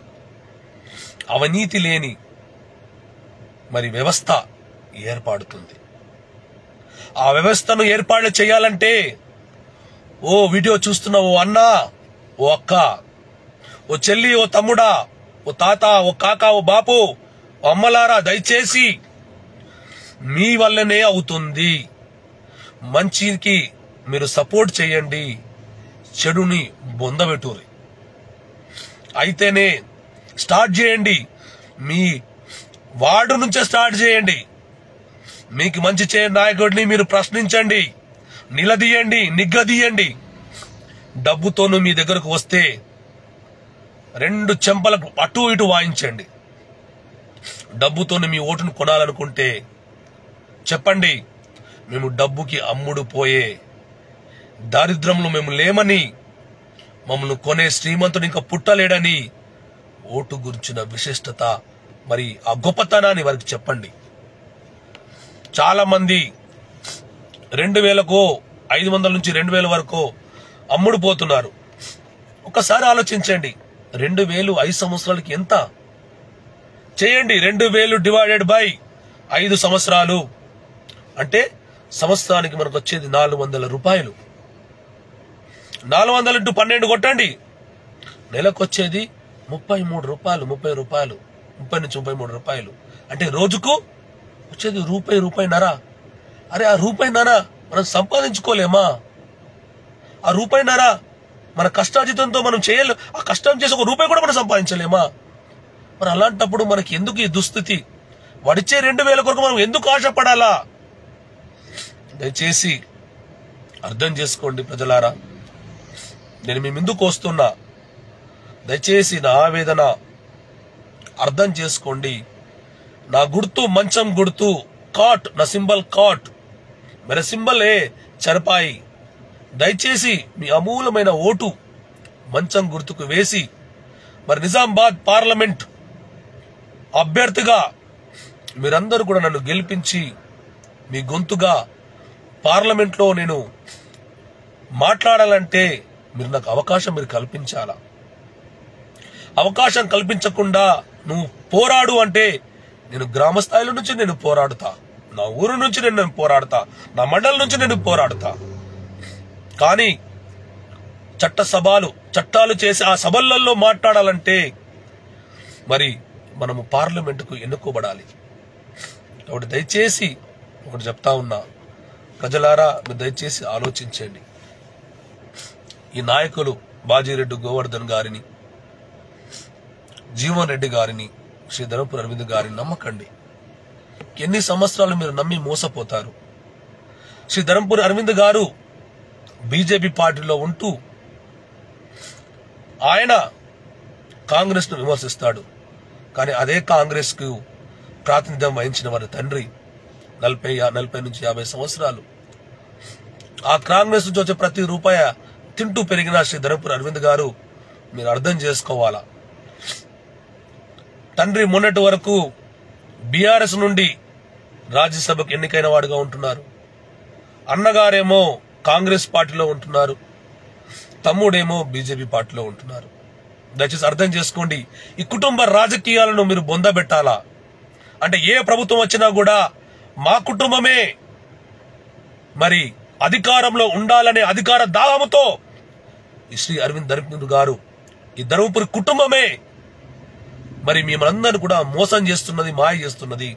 అవినీతి లేని వ్యవస్థ ఏర్పడుతుంది. ఆ వ్యవస్థను ఏర్పాటు చేయాలంటే ఓ వీడియో చూస్తున్న ఓ అన్నా, ఓ అక్క, ఓ చెల్లి, ఓ తమ్ముడా, ఓ తాత, ఓ కాక, ఓ బాపు, ఓ అమ్మలారా, దయచేసి మీ వల్లనే అవుతుంది. మంచికి మీరు సపోర్ట్ చేయండి, చెడుని బొందబెట్టురి. అయితేనే స్టార్ట్ చేయండి. మీ వార్డు నుంచే స్టార్ట్ చేయండి. మీకు మంచి చేయ నాయకుడిని మీరు ప్రశ్నించండి, నిలదీయండి, నిగ్గదీయండి. డబ్బుతోనూ మీ దగ్గరకు వస్తే 2 చెంపలకు అటు ఇటు వాయించండి. డబ్బుతోనూ మీ ఓటును కొనాలనుకుంటే చెప్పండి, మేము డబ్బుకి అమ్ముడు పోయే దారిద్రంలో మేము లేమని, మమ్మల్ని కొనే శ్రీమంతుడు ఇంకా పుట్టలేడని ఓటు గురించిన విశిష్టత, ఆ గొప్పతనాన్ని వారికి చెప్పండి. చాలా మంది 2000కో 500 నుంచి 2000 వరకు అమ్ముడు పోతున్నారు. ఒకసారి ఆలోచించండి, 2000 5 సంవత్సరాలకి ఎంత చేయండి. 2000 డివైడెడ్ బై 5 సంవత్సరాలు అంటే సంవత్సరానికి మనకు వచ్చేది 400 రూపాయలు. 400 × 12 కొట్టండి, నెలకు వచ్చేది 33 రూపాయలు, 30 రూపాయలు, 30 నుంచి 33 రూపాయలు. అంటే రోజుకు వచ్చేది రూపాయిన్నర. అరే ఆ రూపాయిన్నర మనం సంపాదించుకోలేమా? ఆ రూపాయిన్నర మన కష్టార్జితంతో మనం చేయలేం. ఆ కష్టం చేసి ఒక రూపాయి కూడా మనం సంపాదించలేమా? మరి అలాంటప్పుడు మనకి ఎందుకు ఈ దుస్థితి? వడిచే 2000 కొరకు మనం ఎందుకు ఆశపడాలా? దయచేసి అర్థం చేసుకోండి ప్రజలారా, నేను మీ ముందుకు వస్తున్నా. దయచేసి నా ఆవేదన అర్థం చేసుకోండి. నా గుర్తు మంచం గుర్తు, కాట్, నా సింబల్ కాట్, मेरा సింబల్ ఏ చరపాయి. దయచేసి మీ అమూలమైన ఓటు మంచం గుర్తుకు వేసి మరి నిజామాబాద్ పార్లమెంట్ అభ్యర్థిగా మీరందరూ కూడా నన్ను గెలిపించి మీ గొంతుగా పార్లమెంట్ లో నేను మాట్లాడాలంటే మీరు నాకు అవకాశం కల్పించాలా. అవకాశం కల్పించకుండా నువ్వు పోరాడు అంటే నేను గ్రామ స్థాయిలో నుంచి నేను పోరాడుతా, నా ఊరు నుంచి నేను పోరాడుతా, నా మండలం నుంచి నేను పోరాడుతా. కానీ చట్టాలు చేసి ఆ సభలలో మాట్లాడాలంటే మరి మనము పార్లమెంటుకు ఎన్నుకోబడాలి. కాబట్టి దయచేసి ఒకటి చెప్తా ఉన్నా, ప్రజలారా మీరు దయచేసి ఆలోచించండి. ఈ నాయకులు బాజిరెడ్డి గోవర్ధన్ గారిని, జీవన్ రెడ్డి గారిని, శ్రీ ధర్మపురి అరవింద్ గారిని నమ్మకండి. ఎన్ని సంవత్సరాలు మీరు నమ్మి మోసపోతారు? శ్రీ ధర్మపురి అరవింద్ గారు బీజేపీ పార్టీలో ఉంటూ ఆయన కాంగ్రెస్ ను విమర్శిస్తాడు. కానీ అదే కాంగ్రెస్ కు ప్రాతినిధ్యం వహించిన వారి తండ్రి 40 నుంచి 50 సంవత్సరాలు ఆ కాంగ్రెస్ నుంచి వచ్చే ప్రతి రూపాయి తింటూ పెరిగిన శ్రీ ధర్మపురి అరవింద్ గారు మీరు అర్థం చేసుకోవాలా. తండ్రి మొన్నటి వరకు బీఆర్ఎస్ నుండి రాజ్యసభకు ఎన్నికైన వాడుగా ఉంటున్నారు. అన్నగారేమో కాంగ్రెస్ పార్టీలో ఉంటున్నారు, తమ్ముడేమో బీజేపీ పార్టీలో ఉంటున్నారు. దయచేసి అర్థం చేసుకోండి. ఈ కుటుంబ రాజకీయాలను మీరు బొందబెట్టాలా అంటే ఏ ప్రభుత్వం వచ్చినా కూడా మా కుటుంబమే మరి అధికారంలో ఉండాలనే అధికార దాహముతో ఈ శ్రీ అరవింద్ ధర్మపురి గారు, ఈ ధర్మపురి కుటుంబమే మరి మేమందరిని కూడా మోసం చేస్తున్నది, మాయ చేస్తున్నది.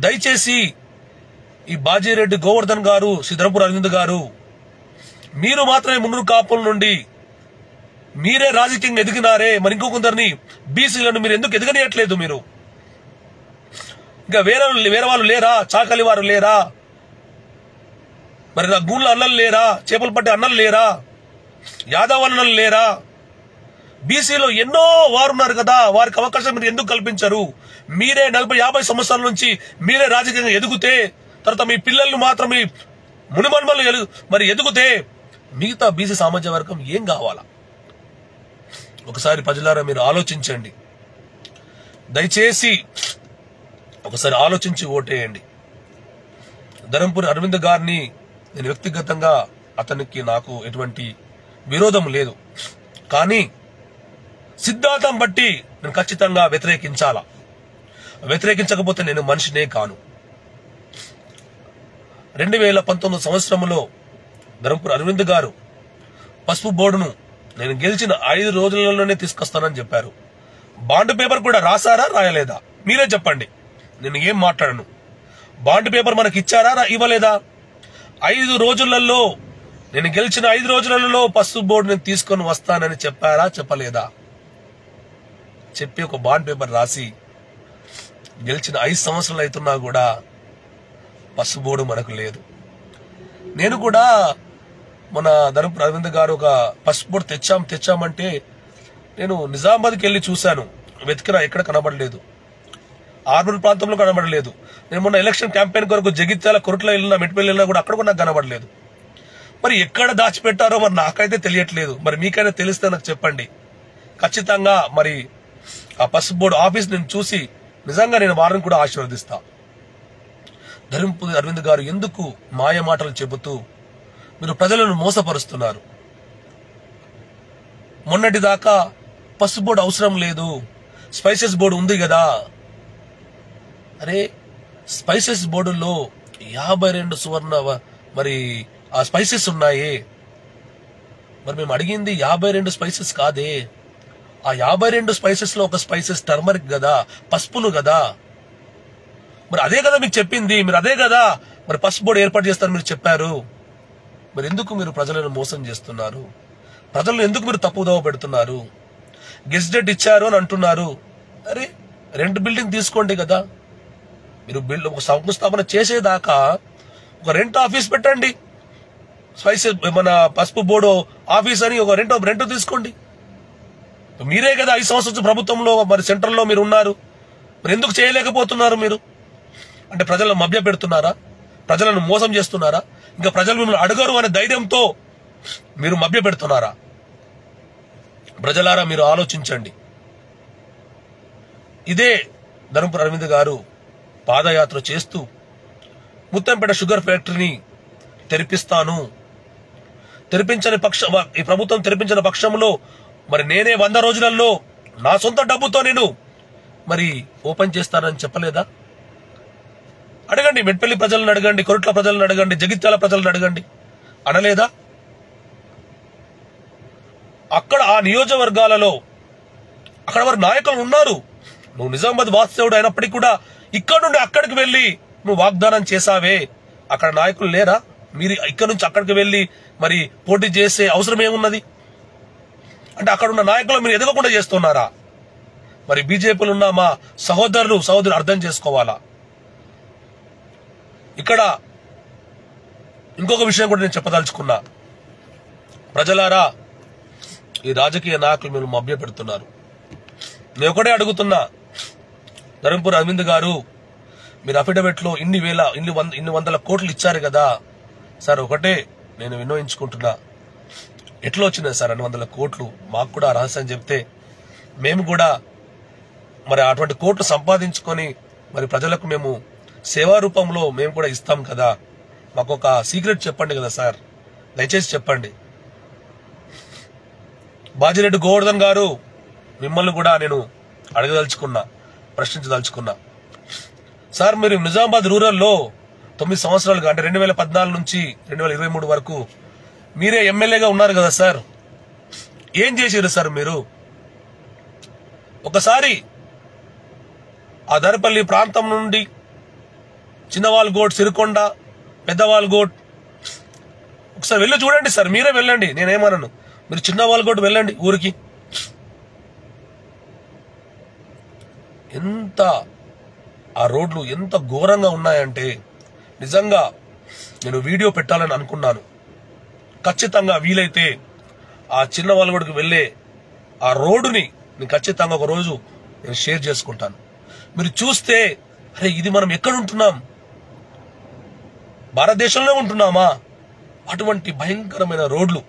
దయచేసి ఈ బాజిరెడ్డి గోవర్ధన్ గారు, శ్రీ ధర్మపురి అరవింద్ గారు, మీరు మాత్రమే మున్నూరు కాపుల నుండి మీరే రాజకీయంగా ఎదిగినారే, మరి ఇంకొందరిని బీసీలను మీరు ఎందుకు ఎదగనియట్లేదు? మీరు ఇంకా వేరే వాళ్ళు లేరా? చాకలి వారు లేరా? మరి నా గూళ్ళ అన్నలు లేరా? చేపలు పట్టే అన్నలు లేరా? యాదవ్ అన్నలు లేరా? బీసీలో ఎన్నో వారున్నారు కదా, వారికి అవకాశం మీరు ఎందుకు కల్పించరు? మీరే 40-50 సంవత్సరాల నుంచి మీరే రాజకీయంగా ఎదుగుతే, తర్వాత మీ పిల్లలు మాత్రమే మునిమన్మలు మరి ఎదుగుతే మిగతా బీసీ సామాజిక వర్గం ఏం కావాలా? ఒకసారి ప్రజలారా మీరు ఆలోచించండి. దయచేసి ఒకసారి ఆలోచించి ఓటేయండి. ధర్మపురి అరవింద్ గారిని నేను వ్యక్తిగతంగా అతనికి నాకు ఎటువంటి విరోధం లేదు, కానీ సిద్ధాంతం బట్టి నేను ఖచ్చితంగా వ్యతిరేకించాలా. వ్యతిరేకించకపోతే నేను మనిషినే కాను. 2019 సంవత్సరంలో ధర్మపురి అరవింద్ గారు పసుపు బోర్డును నేను గెలిచిన 5 రోజులలోనే తీసుకొస్తానని చెప్పారు. బాండ్ పేపర్ కూడా రాసారా, రాయలేదా? మీరే చెప్పండి, నేను ఏం మాట్లాడను. బాండ్ పేపర్ మనకి ఇచ్చారా, ఇవ్వలేదా? 5 రోజులలో నేను గెలిచిన 5 రోజులలో పసుపు బోర్డు నేను తీసుకొని వస్తానని చెప్పారా, చెప్పలేదా? చెప్పి ఒక బాండ్ పేపర్ రాసి గెలిచిన 5 సంవత్సరాలు అవుతున్నా కూడా పసుపు బోర్డు మనకు లేదు. నేను కూడా మన ధర్మపురి అరవింద్ గారు ఒక పసుపు బోర్డు తెచ్చామంటే నేను నిజామాబాద్కి వెళ్ళి చూశాను, వెతికినా ఎక్కడ కనబడలేదు. ఆర్బన్ ప్రాంతంలో కనబడలేదు. నేను మొన్న ఎలక్షన్ క్యాంపెయిన్ కొరకు జగిత్యాల, కొరట్లో వెళ్ళినా, మెట్పల్లి వెళ్ళినా కూడా అక్కడ కూడా నాకు కనబడలేదు. మరి ఎక్కడ దాచిపెట్టారో మరి నాకైతే తెలియట్లేదు. మరి మీకైనా తెలిస్తే నాకు చెప్పండి. ఖచ్చితంగా మరి ఆ పసుపు బోర్డు ఆఫీస్ నేను చూసి నిజంగా నేను వారిని కూడా ఆశీర్వదిస్తా. ధర్మపురి అరవింద్ గారు ఎందుకు మాయ మాటలు చెబుతూ మీరు ప్రజలను మోసపరుస్తున్నారు? మొన్నటి దాకా పసుపు బోర్డు అవసరం లేదు, స్పైసెస్ బోర్డు ఉంది కదా. అరే స్పైసెస్ బోర్డులో 52 సువర్ణ మరి ఆ స్పైసెస్ ఉన్నాయి. మరి మేము అడిగింది 52 స్పైసెస్ కాదే. ఆ 52 స్పైసెస్ లో ఒక స్పైసెస్ టర్మరిక్ కదా, పసుపును కదా. మరి అదే కదా మీకు చెప్పింది, మీరు అదే కదా మరి పసుపు బోర్డు ఏర్పాటు చేస్తారు మీరు చెప్పారు. మరి ఎందుకు మీరు ప్రజలను మోసం చేస్తున్నారు? ప్రజలను ఎందుకు మీరు తప్పుదోవ పెడుతున్నారు? గెజిటెడ్ ఇచ్చారు అని అంటున్నారు. అరే రెంట్ బిల్డింగ్ తీసుకోండి కదా. మీరు ఒక శంకుస్థాపన చేసేదాకా ఒక రెంట్ ఆఫీస్ పెట్టండి. స్పైసెస్ మన పసుపు బోర్డు ఆఫీస్ అని ఒక రెంట్ తీసుకోండి. మీరే కదా 5 సంవత్సరాల ప్రభుత్వంలో మరి సెంట్రల్లో మీరు ఉన్నారు. మరి ఎందుకు చేయలేకపోతున్నారు మీరు? అంటే ప్రజలను మభ్య పెడుతున్నారా? ప్రజలను మోసం చేస్తున్నారా? ఇంకా ప్రజలు మిమ్మల్ని అడగరు అనే ధైర్యంతో మీరు మభ్య పెడుతున్నారా? ప్రజలారా మీరు ఆలోచించండి. ఇదే ధర్మపురి అరవింద్ గారు పాదయాత్ర చేస్తూ ముత్తంపేట షుగర్ ఫ్యాక్టరీని తెరిపిస్తాను, ఈ ప్రభుత్వం తెరిపించిన పక్షంలో మరి నేనే 100 రోజులలో నా సొంత డబ్బుతో నేను మరి ఓపెన్ చేస్తానని చెప్పలేదా? అడగండి, మెట్పల్లి ప్రజలను అడగండి, కొరుట్ల ప్రజలను అడగండి, జగిత్యాల ప్రజలను అడగండి, అనలేదా? అక్కడ ఆ నియోజకవర్గాలలో అక్కడ వారి నాయకులు ఉన్నారు. నువ్వు నిజామాబాద్ వాస్తవుడు అయినప్పటికీ కూడా ఇక్కడ నుండి అక్కడికి వెళ్లి నువ్వు వాగ్దానం చేసావే, అక్కడ నాయకులు లేరా? మీరు ఇక్కడ నుంచి అక్కడికి వెళ్లి మరి పోటీ చేసే అవసరం ఏమున్నది? అంటే అక్కడ ఉన్న నాయకులు మీరు ఎదగకుండా చేస్తున్నారా? మరి బీజేపీలో ఉన్న మా సహోదరులు అర్థం చేసుకోవాలా. ఇక్కడ ఇంకొక విషయం కూడా నేను చెప్పదలుచుకున్నా. ప్రజలారా, ఈ రాజకీయ నాయకులు మీరు మభ్య పెడుతున్నారు. నేను ఒకటే అడుగుతున్నా, ధర్మపురి అరవింద్ గారు మీరు అఫిడవిట్ లో ఇన్ని వందల కోట్లు ఇచ్చారు కదా సార్. ఒకటే నేను విన్నవించుకుంటున్నా, ఎట్లా వచ్చినాయి సార్ 200 కోట్లు? మాకు కూడా రహస్యం చెప్తే మేము కూడా మరి అటువంటి కోట్లు సంపాదించుకొని మరి ప్రజలకు మేము సేవా రూపంలో మేము కూడా ఇస్తాం కదా. మాకు ఒక సీక్రెట్ చెప్పండి కదా సార్, దయచేసి చెప్పండి. బాజిరెడ్డి గోవర్ధన్ గారు, మిమ్మల్ని కూడా నేను ప్రశ్నించదలుచుకున్నా. సార్, మీరు నిజామాబాద్ రూరల్లో 9 సంవత్సరాలుగా అంటే 2014 నుంచి 2023 వరకు మీరే ఎమ్మెల్యేగా ఉన్నారు కదా సార్. ఏం చేశారు సార్ మీరు? ఒకసారి ఆ దర్పల్లి ప్రాంతం నుండి చిన్నవాల్గోట్, సిరికొండ, పెద్దవాల్గోట్ ఒకసారి వెళ్ళి చూడండి సార్. మీరే వెళ్ళండి, నేనేమన్నాను. మీరు చిన్నవాల్గోట్ వెళ్ళండి ఊరికి. ఎంత ఆ రోడ్లు ఎంత ఘోరంగా ఉన్నాయంటే నిజంగా నేను వీడియో పెట్టాలని అనుకున్నాను. ఖచ్చితంగా వీలైతే ఆ చిన్నవాల్గోట్కి వెళ్ళే ఆ రోడ్డుని నేను ఖచ్చితంగా ఒక రోజు నేను షేర్ చేసుకుంటాను. మీరు చూస్తే అరే ఇది మనం ఎక్కడ ఉంటున్నాం? భారతదేశంలో ఉంటున్నామా? అటువంటి భయంకరమైన రోడ్లు.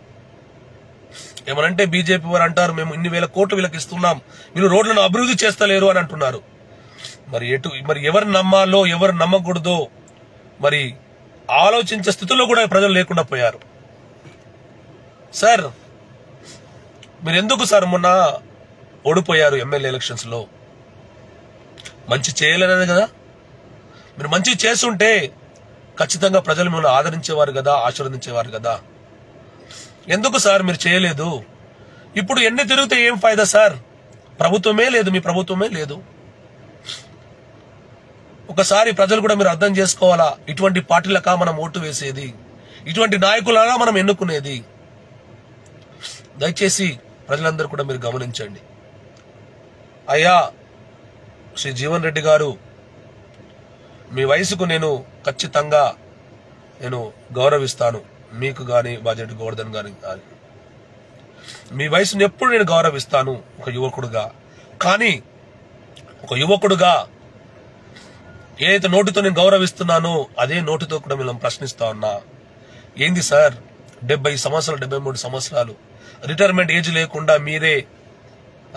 ఏమనంటే బీజేపీ వారు అంటారు మేము ఇన్ని వేల కోట్లు వీళ్ళకి ఇస్తున్నాం, వీళ్ళు రోడ్లను అభివృద్ధి చేస్తలేరు అని అంటున్నారు. మరి ఎవరు నమ్మాలో ఎవరు నమ్మకూడదో మరి ఆలోచించే స్థితిలో కూడా ప్రజలు లేకుండా పోయారు. సార్, మీరు ఎందుకు సార్ మొన్న ఓడిపోయారు ఎమ్మెల్యే ఎలక్షన్స్ లో? మంచి చేయలేనది కదా. మీరు మంచి చేస్తుంటే ఖచ్చితంగా ప్రజలు మిమ్మల్ని ఆదరించేవారు కదా, ఆశీర్వదించేవారు కదా. ఎందుకు సార్ మీరు చేయలేదు? ఇప్పుడు ఎన్ని తిరిగితే ఏం ఫాయిదా సార్? ప్రభుత్వమే లేదు, మీ ప్రభుత్వమే లేదు. ఒకసారి ప్రజలు కూడా మీరు అర్థం చేసుకోవాలా. ఇటువంటి పార్టీలకా మనం ఓటు వేసేది? ఇటువంటి నాయకులగా మనం ఎన్నుకునేది? దయచేసి ప్రజలందరూ కూడా మీరు గమనించండి. అయ్యా శ్రీ జీవన్ రెడ్డి గారు, మీ వయసుకు నేను ఖచ్చితంగా గౌరవిస్తాను. మీకు గాని బాజిరెడ్డి గోవర్ధన్ గాని మీ వయసుని ఎప్పుడు నేను గౌరవిస్తాను ఒక యువకుడుగా. కానీ ఒక యువకుడుగా ఏదైతే నోటితో నేను గౌరవిస్తున్నానో అదే నోటితో కూడా మేము ప్రశ్నిస్తా ఉన్నా. ఏంది సార్ 70 సంవత్సరాలు 73 సంవత్సరాలు రిటైర్మెంట్ ఏజ్ లేకుండా మీరే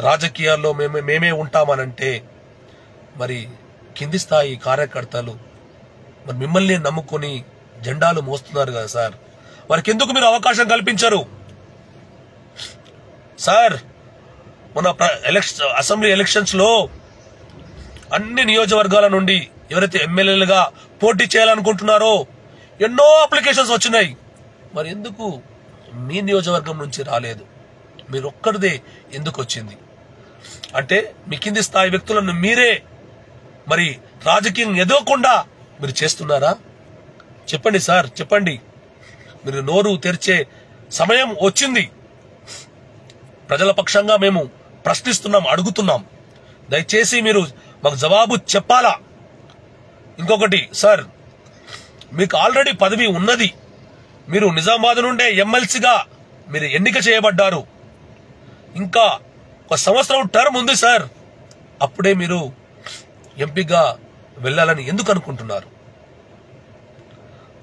రాజకీయాల్లో మేమే ఉంటామనంటే మరి కింది స్థాయి కార్యకర్తలు మరి మిమ్మల్ని నమ్ముకొని జెండాలు మోస్తున్నారు కదా సార్. వారికి ఎందుకు మీరు అవకాశం కల్పించరు సార్? మన అసెంబ్లీ ఎలక్షన్స్ లో అన్ని నియోజకవర్గాల నుండి ఎవరైతే ఎమ్మెల్యేలుగా పోటీ చేయాలనుకుంటున్నారో ఎన్నో అప్లికేషన్స్ వచ్చినాయి. మరి ఎందుకు మీ నియోజకవర్గం నుంచి రాలేదు? మీరు ఒక్కరిదే ఎందుకు వచ్చింది? అంటే మీ కింది స్థాయి వ్యక్తులను మీరే మరి రాజకీయం ఎదగకుండా మీరు చేస్తున్నారా? చెప్పండి సార్, చెప్పండి. మీరు నోరు తెరిచే సమయం వచ్చింది. ప్రజల పక్షంగా మేము ప్రశ్నిస్తున్నాం, అడుగుతున్నాం. దయచేసి మీరు మాకు జవాబు చెప్పాలా. ఇంకొకటి సార్, మీకు ఆల్రెడీ పదవి ఉన్నది. మీరు నిజామాబాద్ నుండే ఎమ్మెల్సీగా మీరు ఎన్నిక చేయబడ్డారు. ఇంకా 1 సంవత్సరం టర్మ్ ఉంది సార్. అప్పుడే మీరు ఎంపీగా వెళ్ళాలని ఎందుకు అనుకుంటున్నారు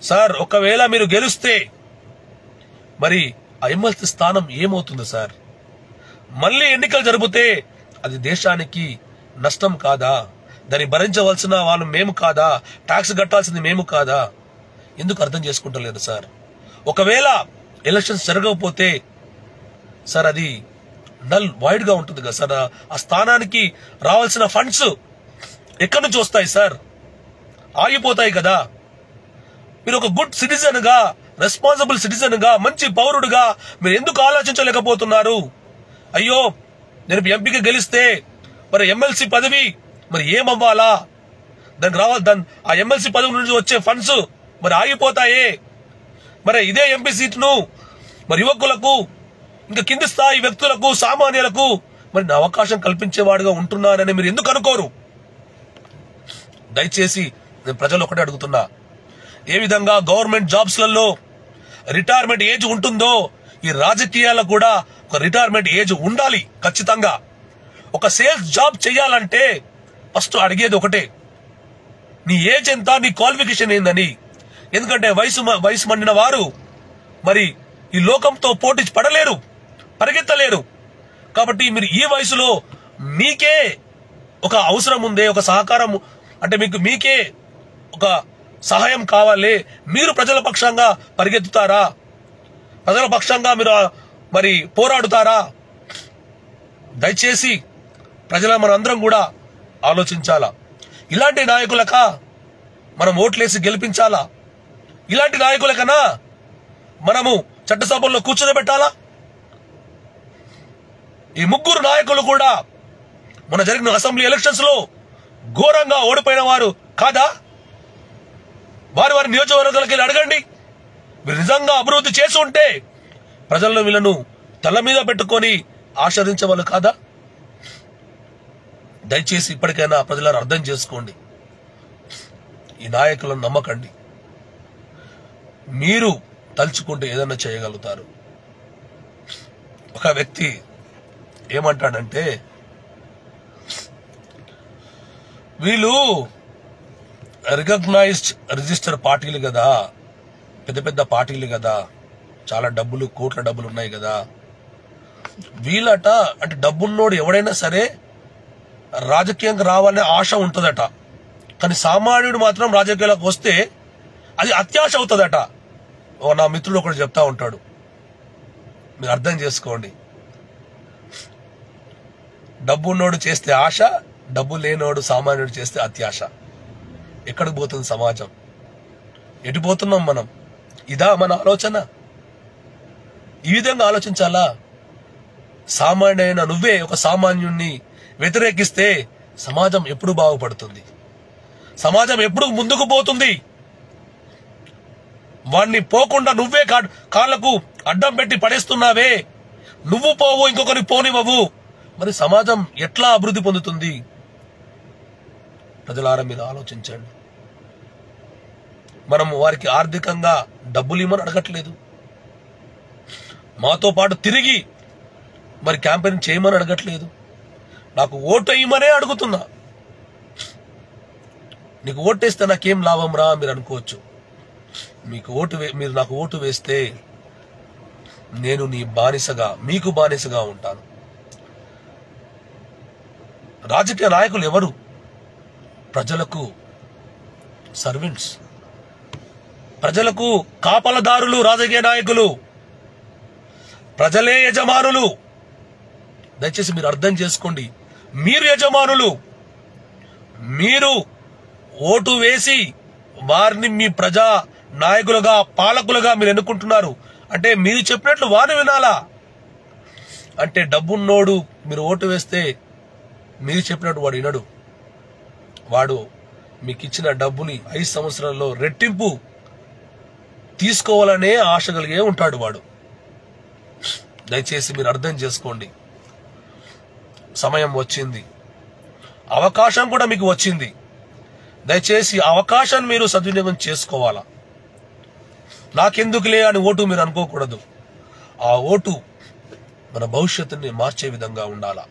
సార్? ఒకవేళ మీరు గెలిస్తే మరి ఆ ఎమ్మెల్సీ స్థానం ఏమవుతుంది సార్? మళ్ళీ ఎన్నికలు జరిగితే అది దేశానికి నష్టం కాదా? దాన్ని భరించవలసిన వాళ్ళు మేము కాదా? ట్యాక్స్ కట్టాల్సింది మేము కాదా? ఎందుకు అర్థం చేసుకుంటలేదు సార్? ఒకవేళ ఎలక్షన్స్ జరగకపోతే సార్ అది నల్ వైడ్ గా ఉంటుంది కదా సార్. ఆ స్థానానికి రావాల్సిన ఫండ్స్ ఎక్కడి నుంచి వస్తాయి సార్? ఆగిపోతాయి కదా. మీరు ఒక గుడ్ సిటిజన్ గా, రెస్పాన్సిబుల్ సిటిజన్ గా, మంచి పౌరుడుగా మీరు ఎందుకు ఆలోచించలేకపోతున్నారు? అయ్యో, నేను ఎంపీకి గెలిస్తే మరి ఎమ్మెల్సీ పదవి మరి ఏమవ్వాలా? ఆ ఎమ్మెల్సీ పదవి నుంచి వచ్చే ఫండ్స్ మరి ఆగిపోతాయే. మరి ఇదే ఎంపీ సీటును మరి యువకులకు, ఇంకా కింది స్థాయి వ్యక్తులకు, సామాన్యులకు మరి అవకాశం కల్పించేవాడుగా ఉంటున్నానని మీరు ఎందుకు అనుకోరు? దయచేసి నేను ప్రజలు ఒకటే అడుగుతున్నా, ఏ విధంగా గవర్నమెంట్ జాబ్స్ లలో రిటైర్మెంట్ ఏజ్ ఉంటుందో ఈ రాజకీయాల్లో కూడా ఒక రిటైర్మెంట్ ఏజ్ ఉండాలి ఖచ్చితంగా. ఒక సేల్స్ జాబ్ చేయాలంటే ఫస్ట్ అడిగేది ఒకటే, నీ ఏజ్ ఎంత, నీ క్వాలిఫికేషన్ ఏందని. ఎందుకంటే వయసు మండిన వారు మరి ఈ లోకంతో పోటీ పడలేరు, పరిగెత్తలేరు. కాబట్టి మీరు ఈ వయసులో మీకే ఒక అవసరం ఉందే, ఒక సహకారం అంటే మీకే ఒక సహాయం కావాలి. మీరు ప్రజల పక్షంగా పరిగెత్తుతారా? ప్రజల పక్షంగా మీరు మరి పోరాడుతారా? దయచేసి ప్రజల మనందరం కూడా ఆలోచించాలా. ఇలాంటి నాయకులక మనం ఓట్లేసి గెలిపించాలా? ఇలాంటి నాయకులకన్నా మనము చట్టసభల్లో కూర్చోబెట్టాలా? ఈ 3 నాయకులు కూడా మన జరిగిన అసెంబ్లీ ఎలక్షన్స్ లో ఘోరంగా ఓడిపోయిన వారు కాదా? వారి నియోజకవర్గాలకు వెళ్ళి అడగండి. మీరు నిజంగా అభివృద్ధి చేసి ఉంటే ప్రజలను వీళ్ళను తల మీద పెట్టుకొని ఆశీర్వదించే వాళ్ళు కాదా? దయచేసి ఇప్పటికైనా ప్రజలను అర్థం చేసుకోండి. ఈ నాయకులను నమ్మకండి. మీరు తలుచుకుంటే ఏదైనా చేయగలుగుతారు. ఒక వ్యక్తి ఏమంటాడంటే, వీళ్ళు రికగ్నైజ్డ్ రిజిస్టర్ పార్టీలు కదా, పెద్ద పెద్ద పార్టీలు కదా, చాలా డబ్బులు, కోట్ల డబ్బులు ఉన్నాయి కదా, వీళ్ళట అంటే డబ్బున్నోడు ఎవడైనా సరే రాజకీయంగా రావాలనే ఆశ ఉంటుందట. కానీ సామాన్యుడు మాత్రం రాజకీయాలకు వస్తే అది అత్యాశ అవుతుందట. నా మిత్రుడు ఒకటి చెప్తా ఉంటాడు, మీరు అర్థం చేసుకోండి. డబ్బున్నోడు చేస్తే ఆశ, డబ్బు లేనోడు సామాన్యుడు చేస్తే అత్యాశ. ఎక్కడికి పోతుంది సమాజం? ఎటు పోతున్నాం మనం? ఇదా మన ఆలోచన? ఈ విధంగా ఆలోచించాలా? సామాన్యుడైన నువ్వే ఒక సామాన్యుణ్ణి వ్యతిరేకిస్తే సమాజం ఎప్పుడు బాగుపడుతుంది? సమాజం ఎప్పుడు ముందుకు పోతుంది? వాణ్ణి పోకుండా నువ్వే కాళ్లకు అడ్డం పెట్టి పడేస్తున్నావే. నువ్వు పోవు, ఇంకొకరి పోనివ్వవు. మరి సమాజం ఎట్లా అభివృద్ధి పొందుతుంది? ప్రజలారా మీరు ఆలోచించండి. మనం వారికి ఆర్థికంగా డబ్బులు ఇవ్వమని అడగట్లేదు. మాతో పాటు తిరిగి మరి క్యాంపెయిన్ చేయమని అడగట్లేదు. నాకు ఓటు వేయమనే అడుగుతున్నా. నీకు ఓటేస్తే నాకేం లాభం రా మీరు అనుకోవచ్చు. మీరు నాకు ఓటు వేస్తే నేను నీ బానిసగా, మీకు బానిసగా ఉంటాను. రాజకీయ నాయకులు ఎవరు? ప్రజలకు సర్వెంట్స్, ప్రజలకు కాపలదారులు. రాజకీయ నాయకులు ప్రజలే యజమానులు. దయచేసి మీరు అర్థం చేసుకోండి. మీరు యజమానులు. మీరు ఓటు వేసి వారిని మీ ప్రజా నాయకులుగా పాలకులుగా మీరు ఎన్నుకుంటున్నారు అంటే మీరు చెప్పినట్లు వారిని వినాలా? అంటే డబ్బున్నోడు మీరు ఓటు వేస్తే మీరు చెప్పినట్టు వాడు వినడు. వాడు మీకు ఇచ్చిన డబ్బుని 5 సంవత్సరాల్లో రెట్టింపు తీసుకోవాలనే ఆశ కలిగే ఉంటాడు వాడు. దయచేసి మీరు అర్థం చేసుకోండి. సమయం వచ్చింది, అవకాశం కూడా మీకు వచ్చింది. దయచేసి అవకాశాన్ని మీరు సద్వినియోగం చేసుకోవాలా. నాకెందుకులే అని ఓటు మీరు అనుకోకూడదు. ఆ ఓటు మన భవిష్యత్తుని మార్చే విధంగా ఉండాలా.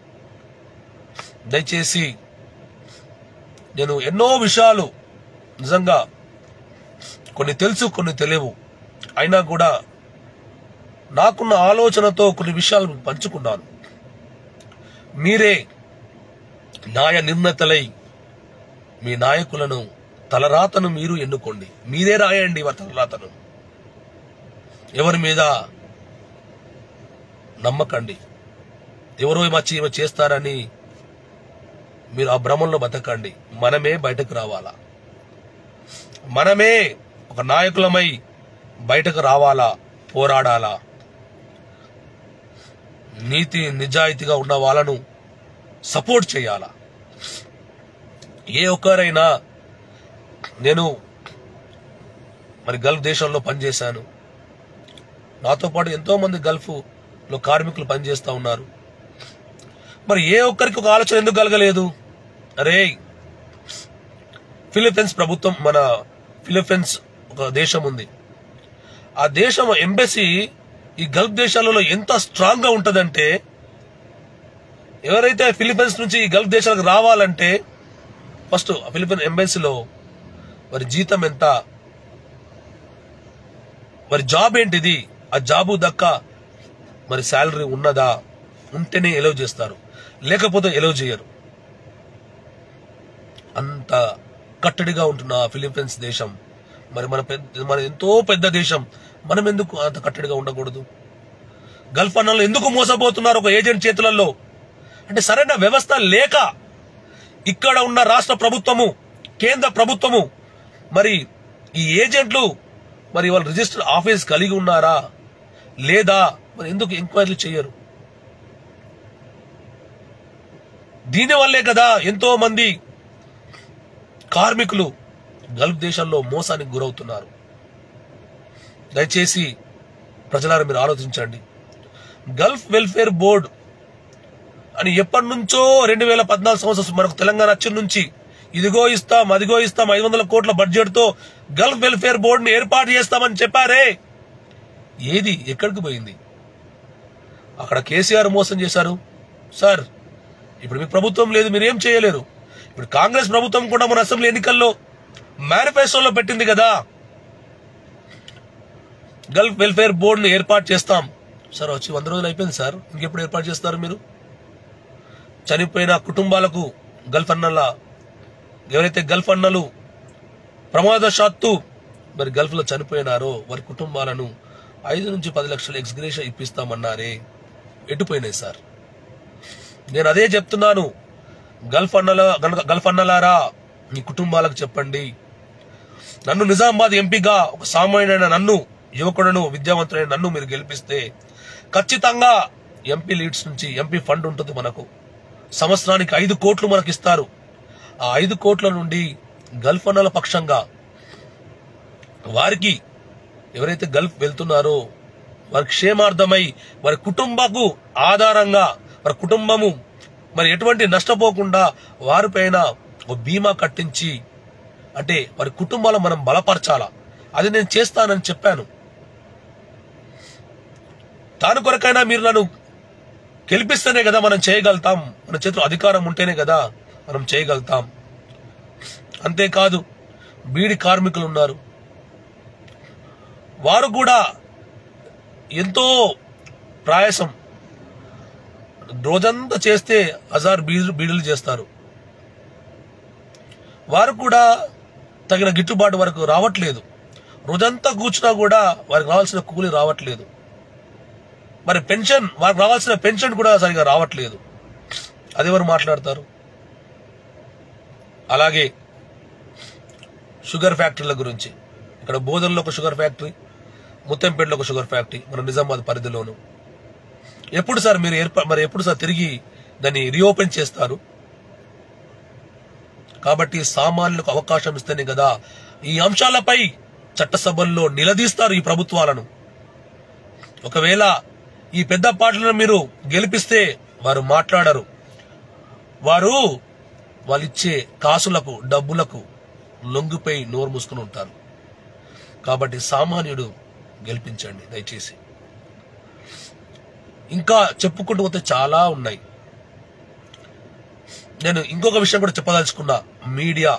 దయచేసి నేను ఎన్నో విషయాలు నిజంగా కొన్ని తెలుసు, కొన్ని తెలియవు. అయినా కూడా నాకున్న ఆలోచనతో కొన్ని విషయాలు పంచుకున్నాను. మీరే న్యాయ నిర్ణేతలై మీ నాయకులను తలరాతను మీరు ఎన్నుకోండి. మీరే రాయండి వారి తలరాతను. ఎవరి మీద నమ్మకండి. ఎవరో వచ్చి చేస్తారని మీరు ఆ భ్రమంలో బతకండి. మనమే బయటకు రావాలా. మనమే ఒక నాయకులమై బయటకు రావాలా, పోరాడాలా. నీతి నిజాయితీగా ఉన్న వాళ్ళను సపోర్ట్ చేయాలా. ఏ ఒక్కరైనా నేను మరి గల్ఫ్ దేశంలో పనిచేశాను. నాతో పాటు ఎంతో మంది గల్ఫ్ లో కార్మికులు పనిచేస్తా ఉన్నారు. మరి ఏ ఒక్కరికి ఒక ఆలోచన ఎందుకు కలగలేదు? అరే ఫిలిప్పీన్స్ ప్రభుత్వం, మన ఫిలిప్పీన్స్ ఒక దేశం ఉంది. ఆ దేశం ఎంబసీ ఈ గల్ఫ్ దేశాలలో ఎంత స్ట్రాంగ్ గా ఉంటదంటే, ఎవరైతే ఫిలిప్పీన్స్ నుంచి ఈ గల్ఫ్ దేశాలకు రావాలంటే ఫస్ట్ ఫిలిప్పీన్ ఎంబసీలో మరి జీతం ఎంత, మరి జాబ్ ఏంటిది, ఆ జాబు దక్క మరి శాలరీ ఉన్నదా, ఉంటేనే ఎలౌ చేస్తారు, లేకపోతే ఎలౌ చేయరు. అంత కట్టడిగా ఉంటున్న ఫిలిప్పీన్స్ దేశం మరి మన ఎంతో పెద్ద దేశం, మనం ఎందుకు అంత కట్టడిగా ఉండకూడదు? గల్ఫ్ అన్నలు ఎందుకు మోసపోతున్నారు ఒక ఏజెంట్ చేతులలో? అంటే సరైన వ్యవస్థ లేక ఇక్కడ ఉన్న రాష్ట్ర ప్రభుత్వము, కేంద్ర ప్రభుత్వము, మరి ఈ ఏజెంట్లు మరి వాళ్ళు రిజిస్టర్ ఆఫీస్ కలిగి ఉన్నారా లేదా, మరి ఎందుకు ఎంక్వైరీలు చేయరు? దీనివల్లే కదా ఎంతో మంది కార్మికులు గల్ఫ్ దేశాల్లో మోసానికి గురవుతున్నారు. దయచేసి ప్రజలారా మీరు ఆలోచించండి. గల్ఫ్ వెల్ఫేర్ బోర్డు అని ఎప్పటి నుంచో 2014 సంవత్సరం మనకు తెలంగాణ వచ్చిన నుంచి ఇదిగో ఇస్తాం, అదిగో ఇస్తాం, 500 కోట్ల బడ్జెట్ తో గల్ఫ్ వెల్ఫేర్ బోర్డుని ఏర్పాటు చేస్తామని చెప్పారే, ఏది ఎక్కడికి పోయింది? అక్కడ కేసీఆర్ మోసం చేశారు సార్. ఇప్పుడు మీ ప్రభుత్వం లేదు, మీరేం చేయలేరు. ఇప్పుడు కాంగ్రెస్ ప్రభుత్వం కూడా మన అసెంబ్లీ ఎన్నికల్లో మేనిఫెస్టోలో పెట్టింది కదా, గల్ఫ్ వెల్ఫేర్ బోర్డుని ఏర్పాటు చేస్తాం. సార్ వచ్చి 100 రోజులు అయిపోయింది సార్, ఇంకెప్పుడు ఏర్పాటు చేస్తారు మీరు? చనిపోయిన కుటుంబాలకు గల్ఫ్ అన్నల, ఎవరైతే గల్ఫ్ అన్నలు ప్రమాదశాత్తు మరి గల్ఫ్ లో చనిపోయినారో వారి కుటుంబాలను 5 నుంచి 10 లక్షల ఎక్స్గ్రేషియా ఇప్పిస్తామన్నారే, ఎటుపోయినాయి సార్? నేను అదే చెప్తున్నాను. గల్ఫ్ అన్నలారా మీ కుటుంబాలకు చెప్పండి. నన్ను నిజామాబాద్ ఎంపీగా ఒక సామాన్యుడైన నన్ను, యువకుడను, విద్యావంతుడైన నన్ను మీరు గెలిపిస్తే ఖచ్చితంగా ఎంపీ లీడ్స్ నుంచి ఎంపీ ఫండ్ ఉంటుంది మనకు. సంవత్సరానికి 5 కోట్లు మనకి ఇస్తారు. ఆ 5 కోట్ల నుండి గల్ఫ్ అన్నల పక్షంగా వారికి, ఎవరైతే గల్ఫ్ వెళ్తున్నారో వారి క్షేమార్థమై, వారి కుటుంబకు ఆధారంగా, వారి కుటుంబము మరి ఎటువంటి నష్టపోకుండా వారిపైన ఒక బీమా కట్టించి, అంటే వారి కుటుంబాలను మనం బలపరచాలా. అది నేను చేస్తానని చెప్పాను. దాని కొరకైనా మీరు నన్ను గెలిపిస్తేనే కదా మనం చేయగలుగుతాం. మన చేతిలో అధికారం ఉంటేనే కదా మనం చేయగలుగుతాం. అంతేకాదు బీడి కార్మికులు ఉన్నారు, వారు కూడా ఎంతో ప్రయాసం, రోజంతా చేస్తే 1000 బీడీలు చేస్తారు. వారు కూడా తగిన గిట్టుబాటు వరకు రావట్లేదు. రోజంతా కూర్చున్నా కూడా వారికి రావాల్సిన కూలి రావట్లేదు. మరి పెన్షన్, వారికి రావాల్సిన పెన్షన్ కూడా సరిగా రావట్లేదు. అదెవరు మాట్లాడతారు? అలాగే షుగర్ ఫ్యాక్టరీల గురించి. ఇక్కడ బోధనలో ఒక షుగర్ ఫ్యాక్టరీ, ముత్తంపేటలో ఒక షుగర్ ఫ్యాక్టరీ, మన నిజామాబాద్ పరిధిలోను. ఎప్పుడు సార్ మీరు ఎప్పుడు సార్ తిరిగి దాన్ని రీఓపెన్ చేస్తారు? కాబట్టి సామాన్యులకు అవకాశం ఇస్తేనే కదా ఈ అంశాలపై చట్టసభల్లో నిలదీస్తారు ఈ ప్రభుత్వాలను. ఒకవేళ ఈ పెద్ద పార్టీలను మీరు గెలిపిస్తే వారు మాట్లాడరు. వాళ్ళిచ్చే కాసులకు, డబ్బులకు లొంగిపోయి నోరు మూసుకుని ఉంటారు. కాబట్టి సామాన్యుడు గెలిపించండి దయచేసి. ఇంకా చెప్పుకుంటూ పోతే చాలా ఉన్నాయి. నేను ఇంకొక విషయం కూడా చెప్పదలుచుకున్నా. మీడియా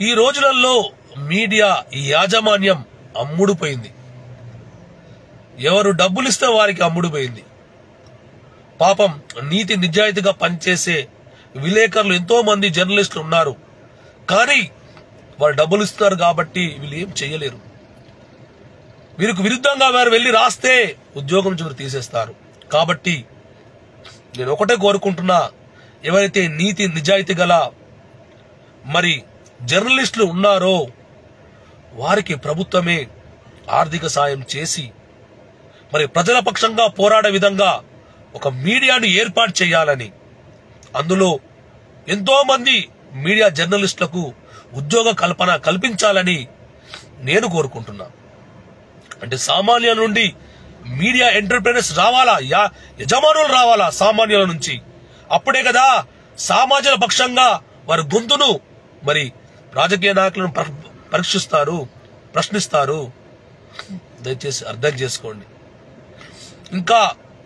ఈ రోజులలో మీడియా యాజమాన్యం అమ్ముడుపోయింది. ఎవరు డబ్బులు ఇస్తే వారికి అమ్ముడుపోయింది. పాపం నీతి నిజాయితీగా పనిచేసే విలేకరులు ఎంతో మంది జర్నలిస్టులు ఉన్నారు. కానీ వాళ్ళు డబ్బులు ఇస్తున్నారు కాబట్టి వీళ్ళు ఏం చేయలేరు. వీరికి విరుద్ధంగా వారు వెళ్లి రాస్తే ఉద్యోగం నుంచి తీసేస్తారు. కాబట్టి నేను ఒకటే కోరుకుంటున్నా, ఎవరైతే నీతి నిజాయితీ గల మరి జర్నలిస్టులు ఉన్నారో వారికి ప్రభుత్వమే ఆర్థిక సాయం చేసి మరి ప్రజల పక్షంగా పోరాడే విధంగా ఒక మీడియాను ఏర్పాటు చేయాలని, అందులో ఎంతో మంది మీడియా జర్నలిస్టులకు ఉద్యోగ కల్పన కల్పించాలని నేను కోరుకుంటున్నా. అంటే సామాన్యుల నుండి మీడియా ఎంటర్ప్రెనర్స్ రావాలా, యజమానులు రావాలా సామాన్యుల నుంచి. అప్పుడే కదా సామాజిక పక్షంగా వారి గొంతును మరి రాజకీయ నాయకులను ప్రశ్నిస్తారు. దయచేసి అర్థం చేసుకోండి. ఇంకా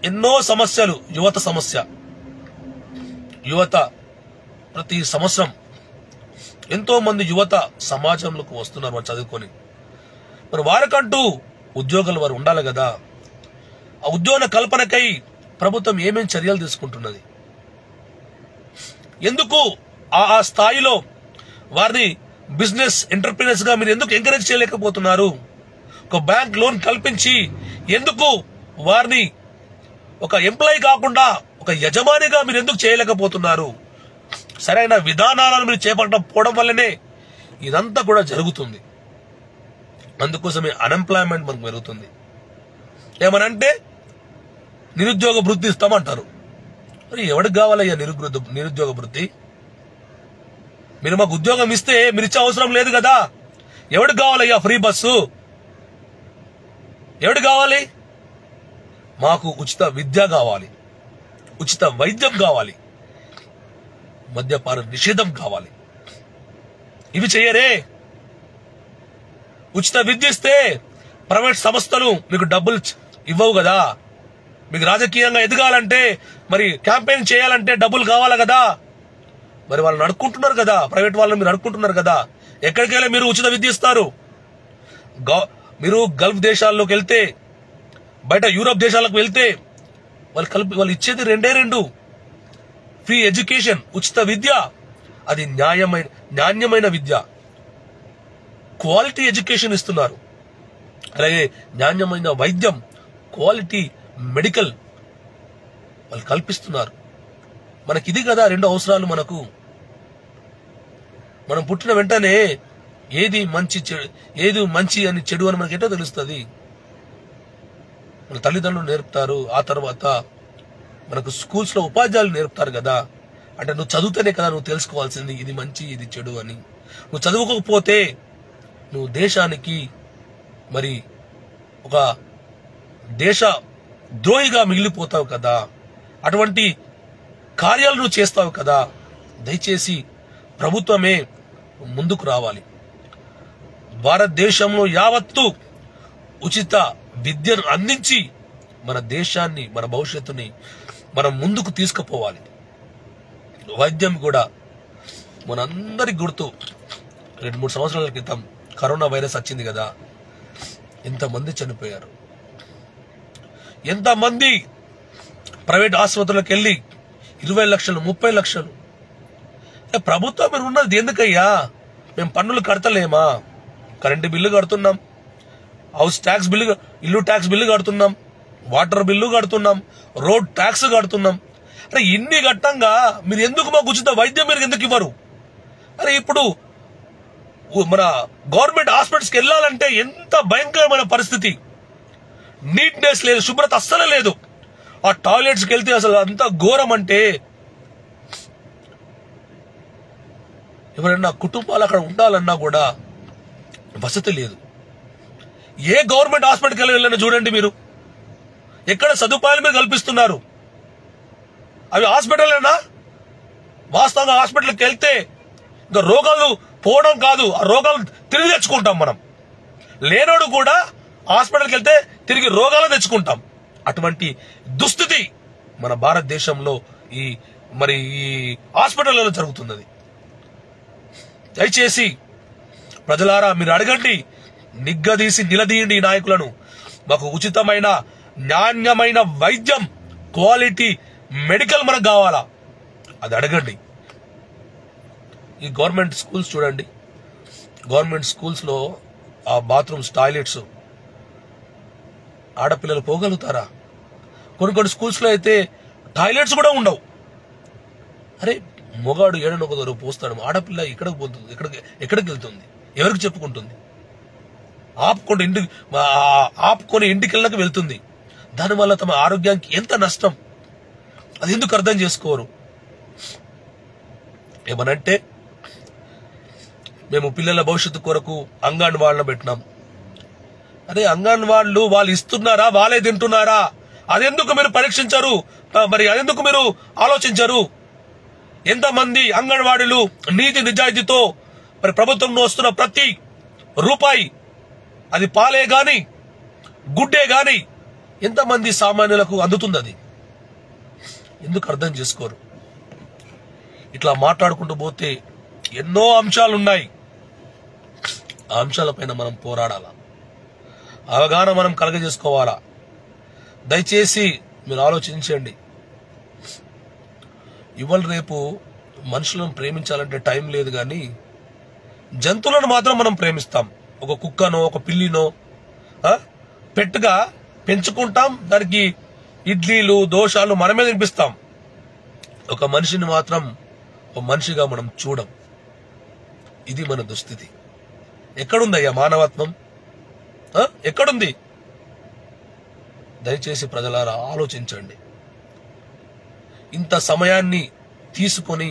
ఎన్నో సమస్యలు. యువత సమస్య. యువత ప్రతి సంవత్సరం ఎంతో మంది యువత సమాజంలోకి వస్తున్నారు వారు చదువుకొని. మరి వారికంటూ ఉద్యోగాలు వారు ఉండాలి కదా. ఆ ఉద్యోగ కల్పనకై ప్రభుత్వం ఏమేమి చర్యలు తీసుకుంటున్నది? ఎందుకు ఆ స్థాయిలో వారిని బిజినెస్ ఎంటర్ప్రీనర్స్ గా మీరు ఎందుకు ఎంకరేజ్ చేయలేకపోతున్నారు? ఒక బ్యాంక్ లోన్ కల్పించి ఎందుకు వారిని ఒక ఎంప్లాయీ కాకుండా ఒక యజమానిగా మీరు ఎందుకు చేయలేకపోతున్నారు? సరైన విధానాలను మీరు చేపట్టకపోవడం వల్లనే ఇదంతా కూడా జరుగుతుంది. అందుకోసమే అన్ఎంప్లాయ్మెంట్ మనకు పెరుగుతుంది. ఏమనంటే నిరుద్యోగ వృత్తి ఇస్తామంటారు. మరి ఎవరికి కావాలయ్యా నిరుద్యోగ వృత్తి? మీరు మాకు ఉద్యోగం ఇస్తే మీరు ఇచ్చే అవసరం లేదు కదా. ఎవరికి కావాలయ్యా ఫ్రీ బస్సు? ఎవరికి కావాలి? మాకు ఉచిత విద్య కావాలి, ఉచిత వైద్యం కావాలి, మద్యపాన నిషేధం కావాలి. ఇవి చెయ్యరే. ఉచిత విద్య ఇస్తే ప్రైవేట్ సంస్థలు మీకు డబ్బులు ఇవ్వవు కదా. మీకు రాజకీయంగా ఎదగాలంటే మరి క్యాంపెయిన్ చేయాలంటే డబ్బులు కావాలి కదా. మరి వాళ్ళని అడుక్కుంటున్నారు కదా, ప్రైవేట్ వాళ్ళని మీరు అడుక్కుంటున్నారు కదా. ఎక్కడికెళ్ళి మీరు ఉచిత విద్య ఇస్తారు? మీరు గల్ఫ్ దేశాల్లోకి వెళ్తే, బయట యూరోప్ దేశాలకు వెళ్తే వాళ్ళు ఇచ్చేది రెండు ఫ్రీ ఎడ్యుకేషన్, ఉచిత విద్య. అది నాణ్యమైన విద్య, క్వాలిటీ ఎడ్యుకేషన్ ఇస్తున్నారు. అలాగే నాణ్యమైన వైద్యం, క్వాలిటీ మెడికల్ వాళ్ళు కల్పిస్తున్నారు. మనకి ఇది కదా రెండు అవసరాలు. మనం పుట్టిన వెంటనే ఏది మంచి అని చెడు అని మనకి ఎటో తెలుస్తుంది. మన తల్లిదండ్రులు నేర్పుతారు. ఆ తర్వాత మనకు స్కూల్స్ లో ఉపాధ్యాయులు నేర్పుతారు కదా. అంటే నువ్వు చదివితేనే కదా నువ్వు తెలుసుకోవాల్సింది ఇది మంచి ఇది చెడు అని. నువ్వు చదువుకోకపోతే నువ్వు దేశానికి మరి ఒక దేశ ద్రోహిగా మిగిలిపోతావు కదా. అటువంటి కార్యాలు నువ్వు చేస్తావు కదా. దయచేసి ప్రభుత్వమే ముందుకు రావాలి. భారతదేశంలో యావత్తు ఉచిత విద్యను అందించి మన దేశాన్ని, మన భవిష్యత్తుని మనం ముందుకు తీసుకుపోవాలి. వైద్యం కూడా మనందరికి గుర్తు, 2-3 సంవత్సరాల క్రితం కరోనా వైరస్ వచ్చింది కదా. ఎంతమంది చనిపోయారు, ఎంతమంది ప్రైవేట్ ఆసుపత్రులకు వెళ్ళి 20 లక్షలు 30 లక్షలు. ప్రభుత్వం మీరు ఉన్నది ఎందుకయ్యా? మేము పన్నులు కడతలేమా? కరెంటు బిల్లు కడుతున్నాం, హౌస్ ట్యాక్స్ బిల్లు, ఇల్లు ట్యాక్స్ బిల్లు కడుతున్నాం, వాటర్ బిల్లు కడుతున్నాం, రోడ్ ట్యాక్స్ కడుతున్నాం. అరే ఇన్ని కట్టంగా మీరు ఎందుకు మాకు ఉచిత వైద్యం మీరు ఎందుకు ఇవ్వరు? అరే ఇప్పుడు మన గవర్నమెంట్ హాస్పిటల్స్కి వెళ్ళాలంటే ఎంత భయంకరమైన పరిస్థితి. నీట్నెస్ లేదు, శుభ్రత అస్సలు లేదు. ఆ టాయిలెట్స్కి వెళ్తే అసలు అంత ఘోరం అంటే ఎవరైనా కుటుంబాలు అక్కడ ఉండాలన్నా కూడా వసతి లేదు. ఏ గవర్నమెంట్ హాస్పిటల్కి వెళ్ళినా చూడండి మీరు, ఎక్కడ సదుపాయాలు మీరు కల్పిస్తున్నారు? అవి హాస్పిటల్నా? వాస్తవంగా హాస్పిటల్కి వెళ్తే ఇంకా రోగాలు పోవడం కాదు, ఆ రోగాలు తిరిగి తెచ్చుకుంటాం మనం. లేనోడు కూడా హాస్పిటల్కి వెళ్తే తిరిగి రోగాలు తెచ్చుకుంటాం. అటువంటి దుస్థితి మన భారతదేశంలో ఈ హాస్పిటల్లో జరుగుతున్నది. దయచేసి ప్రజలారా మీరు అడగండి, నిగ్గదీసి నిలదీయండి ఈ నాయకులను. మాకు ఉచితమైన నాణ్యమైన వైద్యం, క్వాలిటీ మెడికల్ మనకు కావాలా, అది అడగండి. ఈ గవర్నమెంట్ స్కూల్స్ చూడండి, గవర్నమెంట్ స్కూల్స్లో ఆ బాత్రూమ్స్, టాయిలెట్స్ ఆడపిల్లలు పోగలుగుతారా? కొన్ని స్కూల్స్లో అయితే టాయిలెట్స్ కూడా ఉండవు. అరే మొగాడు ఏడనొకదరు పోస్తాడు, ఆడపిల్ల ఎక్కడికి పోతుంది, ఎక్కడికి వెళ్తుంది, ఎవరికి చెప్పుకుంటుంది? ఆపుకొని ఇంటికి వెళ్తుంది. దానివల్ల తమ ఆరోగ్యానికి ఎంత నష్టం, అది ఎందుకు అర్థం చేసుకోరు? ఏమనంటే మేము పిల్లల భవిష్యత్తు కొరకు అంగన్వాడీలను పెట్టినాం. అదే అంగన్వాడీలు వాళ్ళు ఇస్తున్నారా, వాళ్ళే తింటున్నారా, అదెందుకు మీరు పరీక్షించరు? మరి అదెందుకు మీరు ఆలోచించరు? ఎంతమంది అంగన్వాడీలు నీతి నిజాయితీతో మరి ప్రభుత్వంలో వస్తున్న ప్రతి రూపాయి, అది పాలే గాని గుడ్డే గాని, ఎంతమంది సామాన్యులకు అందుతుంది? అది ఎందుకు అర్థం చేసుకోరు? ఇట్లా మాట్లాడుకుంటూ పోతే ఎన్నో అంశాలున్నాయి. ఆ అంశాలపైన మనం పోరాడాలా, అవగాహన మనం కలగజేసుకోవాలా. దయచేసి మీరు ఆలోచించండి. ఇవాళ రేపు మనుషులను ప్రేమించాలంటే టైం లేదు, కానీ జంతువులను మాత్రం మనం ప్రేమిస్తాం. ఒక కుక్కనో ఒక పిల్లినో పెట్టుగా పెంచుకుంటాం, దానికి ఇడ్లీలు దోషాలు మనమే తినిపిస్తాం. ఒక మనిషిని మాత్రం ఒక మనిషిగా మనం చూడం. ఇది మన దుస్థితి. ఎక్కడుందయ్యా మానవత్వం? ఎక్కడుంది? దయచేసి ప్రజలారా ఆలోచించండి. ఇంత సమయాన్ని తీసుకొని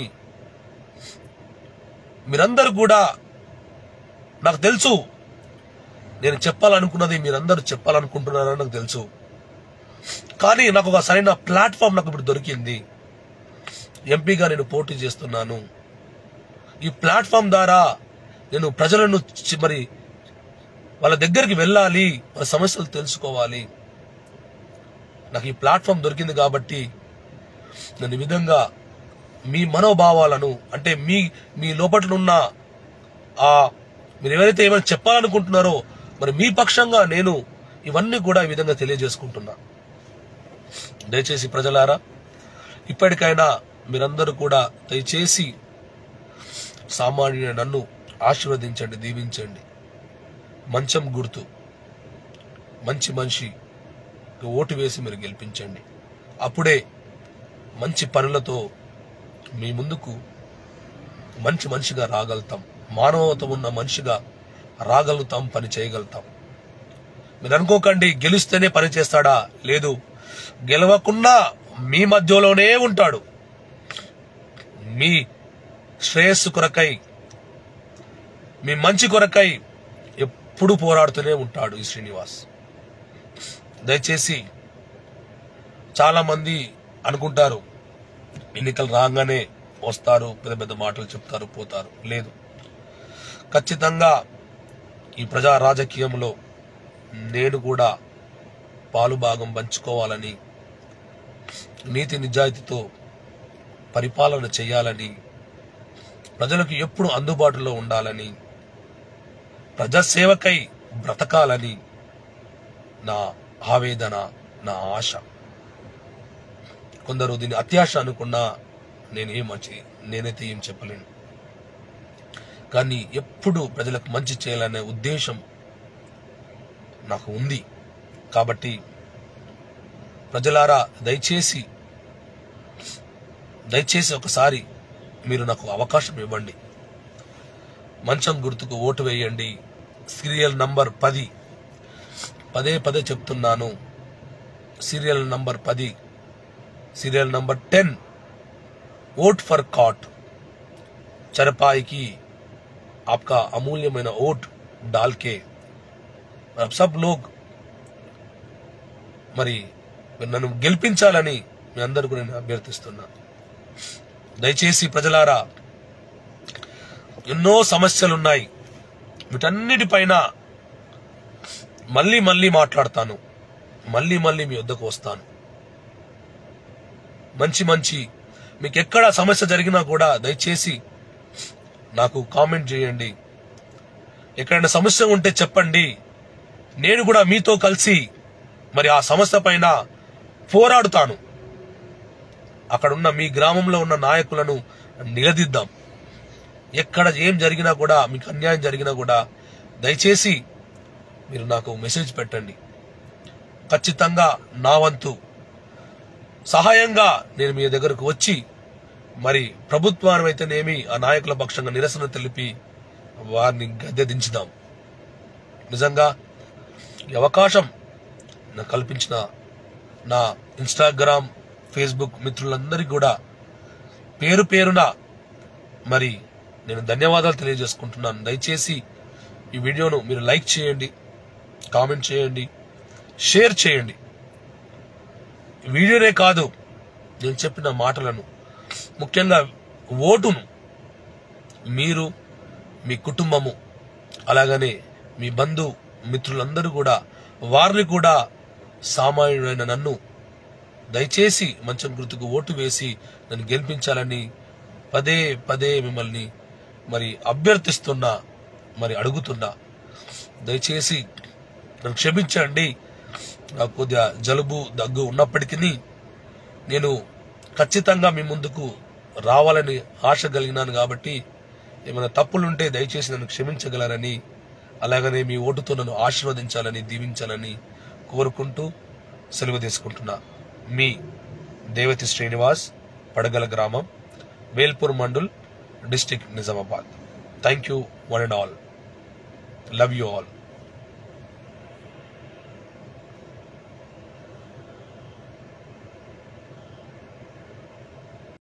మీరందరూ కూడా, నాకు తెలుసు నేను చెప్పాలనుకున్నది మీరందరూ చెప్పాలనుకుంటున్నారని నాకు తెలుసు, కానీ నాకు ఒక సరైన ప్లాట్ఫామ్ నాకు ఇప్పుడు దొరికింది. ఎంపీగా నేను పోటీ చేస్తున్నాను. ఈ ప్లాట్ఫామ్ ద్వారా నేను ప్రజలను మరి వాళ్ళ దగ్గరికి వెళ్ళాలి, వాళ్ళ సమస్యలు తెలుసుకోవాలి. నాకు ఈ ప్లాట్ఫామ్ దొరికింది కాబట్టి నేను ఈ విధంగా మీ మనోభావాలను, అంటే మీ లోపట్లున్న మీరు ఎవరైతే ఏమైనా చెప్పాలనుకుంటున్నారో మరి మీ పక్షంగా నేను ఇవన్నీ కూడా ఈ విధంగా తెలియజేసుకుంటున్నా. దయచేసి ప్రజలారా, ఇప్పటికైనా మీరందరూ కూడా దయచేసి సామాన్యుడైన నన్ను ఆశీర్వదించండి, దీవించండి. మంచం గుర్తు, మంచి మనిషి ఓటు వేసి మీరు గెలిపించండి. అప్పుడే మంచి పనులతో మీ ముందుకు మంచి మనిషిగా రాగలుగుతాం, మానవత్వం ఉన్న మనిషిగా రాగలుగుతాం, పని చేయగలుగుతాం. మీరు అనుకోకండి గెలిస్తేనే పని చేస్తాడా, లేదు, గెలవకుండా మీ మధ్యలోనే ఉంటాడు. మీ శ్రేయస్సు కొరకై, మీ మంచి కొరకై ఎప్పుడు పోరాడుతూనే ఉంటాడు ఈ శ్రీనివాస్. దయచేసి చాలా మంది అనుకుంటారు ఎన్నికలు రాగానే వస్తారు, పెద్ద పెద్ద మాటలు చెప్తారు, పోతారు. లేదు, ఖచ్చితంగా ఈ ప్రజా రాజకీయంలో నేను కూడా పాలు భాగం పంచుకోవాలని, నీతి నిజాయితీతో పరిపాలన చేయాలని, ప్రజలకు ఎప్పుడు అందుబాటులో ఉండాలని, ప్రజాసేవకై బ్రతకాలని నా ఆవేదన, నా ఆశ. కొందరు దీన్ని అత్యాశ అనుకున్నా నేనైతే ఏం చెప్పలేను, కానీ ఎప్పుడు ప్రజలకు మంచి చేయాలనే ఉద్దేశం నాకు ఉంది. కాబట్టి ప్రజలారా దయచేసి ఒకసారి మీరు నాకు అవకాశం ఇవ్వండి. మంచం గుర్తుకు ఓటు వేయండి. Serial number 10. పదే చెప్తున్నాను. సీరియల్ నంబర్ 10, సీరియల్ నంబర్ 10. Vote for cot. चरपाई की आपका अमूल्यమైన वोट डाल के अब सब लोग మరి నన్ను గెలిపించాలని మీ అందరికీ నేను అభ్యర్థిస్తున్నా. దయచేసి ప్రజలారా, ఎన్నో సమస్యలు ఉన్నాయి. వీటన్నిటిపైన మళ్ళీ మాట్లాడతాను. మళ్ళీ మీ వద్దకు వస్తాను. మంచి మీకు ఎక్కడ సమస్య జరిగినా కూడా దయచేసి నాకు కామెంట్ చేయండి. ఎక్కడైనా సమస్య ఉంటే చెప్పండి. నేను కూడా మీతో కలిసి మరి ఆ సమస్య పైన పోరాడుతాను. అక్కడున్న మీ గ్రామంలో ఉన్న నాయకులను నిలదీద్దాం. ఎక్కడ ఏం జరిగినా కూడా, మీకు అన్యాయం జరిగినా కూడా దయచేసి మీరు నాకు మెసేజ్ పెట్టండి. ఖచ్చితంగా నా వంతు సహాయంగా నేను మీ దగ్గరకు వచ్చి మరి ప్రభుత్వాన్ని అయితేనేమి ఆ నాయకుల పక్షంగా నిరసన తెలిపి వారిని గద్దె దించుదాం. నిజంగా ఈ అవకాశం నాకు కల్పించిన నా ఇన్స్టాగ్రామ్, ఫేస్బుక్ మిత్రులందరికీ కూడా పేరున మరి నేను ధన్యవాదాలు తెలియజేసుకుంటున్నాను. దయచేసి ఈ వీడియోను మీరు లైక్ చేయండి, కామెంట్ చేయండి, షేర్ చేయండి. వీడియోనే కాదు, నేను చెప్పిన మాటలను, ముఖ్యంగా ఓటును మీరు, మీ కుటుంబము, అలాగనే మీ బంధు మిత్రులందరూ కూడా, వారిని కూడా సామాన్యుడైన నన్ను దయచేసి మంచం గుర్తుకు ఓటు వేసి నన్ను గెలిపించాలని పదే మిమ్మల్ని మరి అభ్యర్థిస్తున్నా, మరి అడుగుతున్నా. దయచేసి నన్ను క్షమించండి. నాకు కొద్దిగా జలుబు దగ్గు ఉన్నప్పటికీ నేను ఖచ్చితంగా మీ ముందుకు రావాలని ఆశ కలిగినాను. కాబట్టి ఏమైనా తప్పులుంటే దయచేసి నన్ను క్షమించగలరని, అలాగనే మీ ఓటుతో నన్ను ఆశీర్వదించాలని, దీవించాలని కోరుకుంటూ సెలవు తీసుకుంటున్నా. మీ దేవతి శ్రీనివాస్, పడగల గ్రామం, Velpur mandal, district Nizamabad. Thank you one and all. Love you all.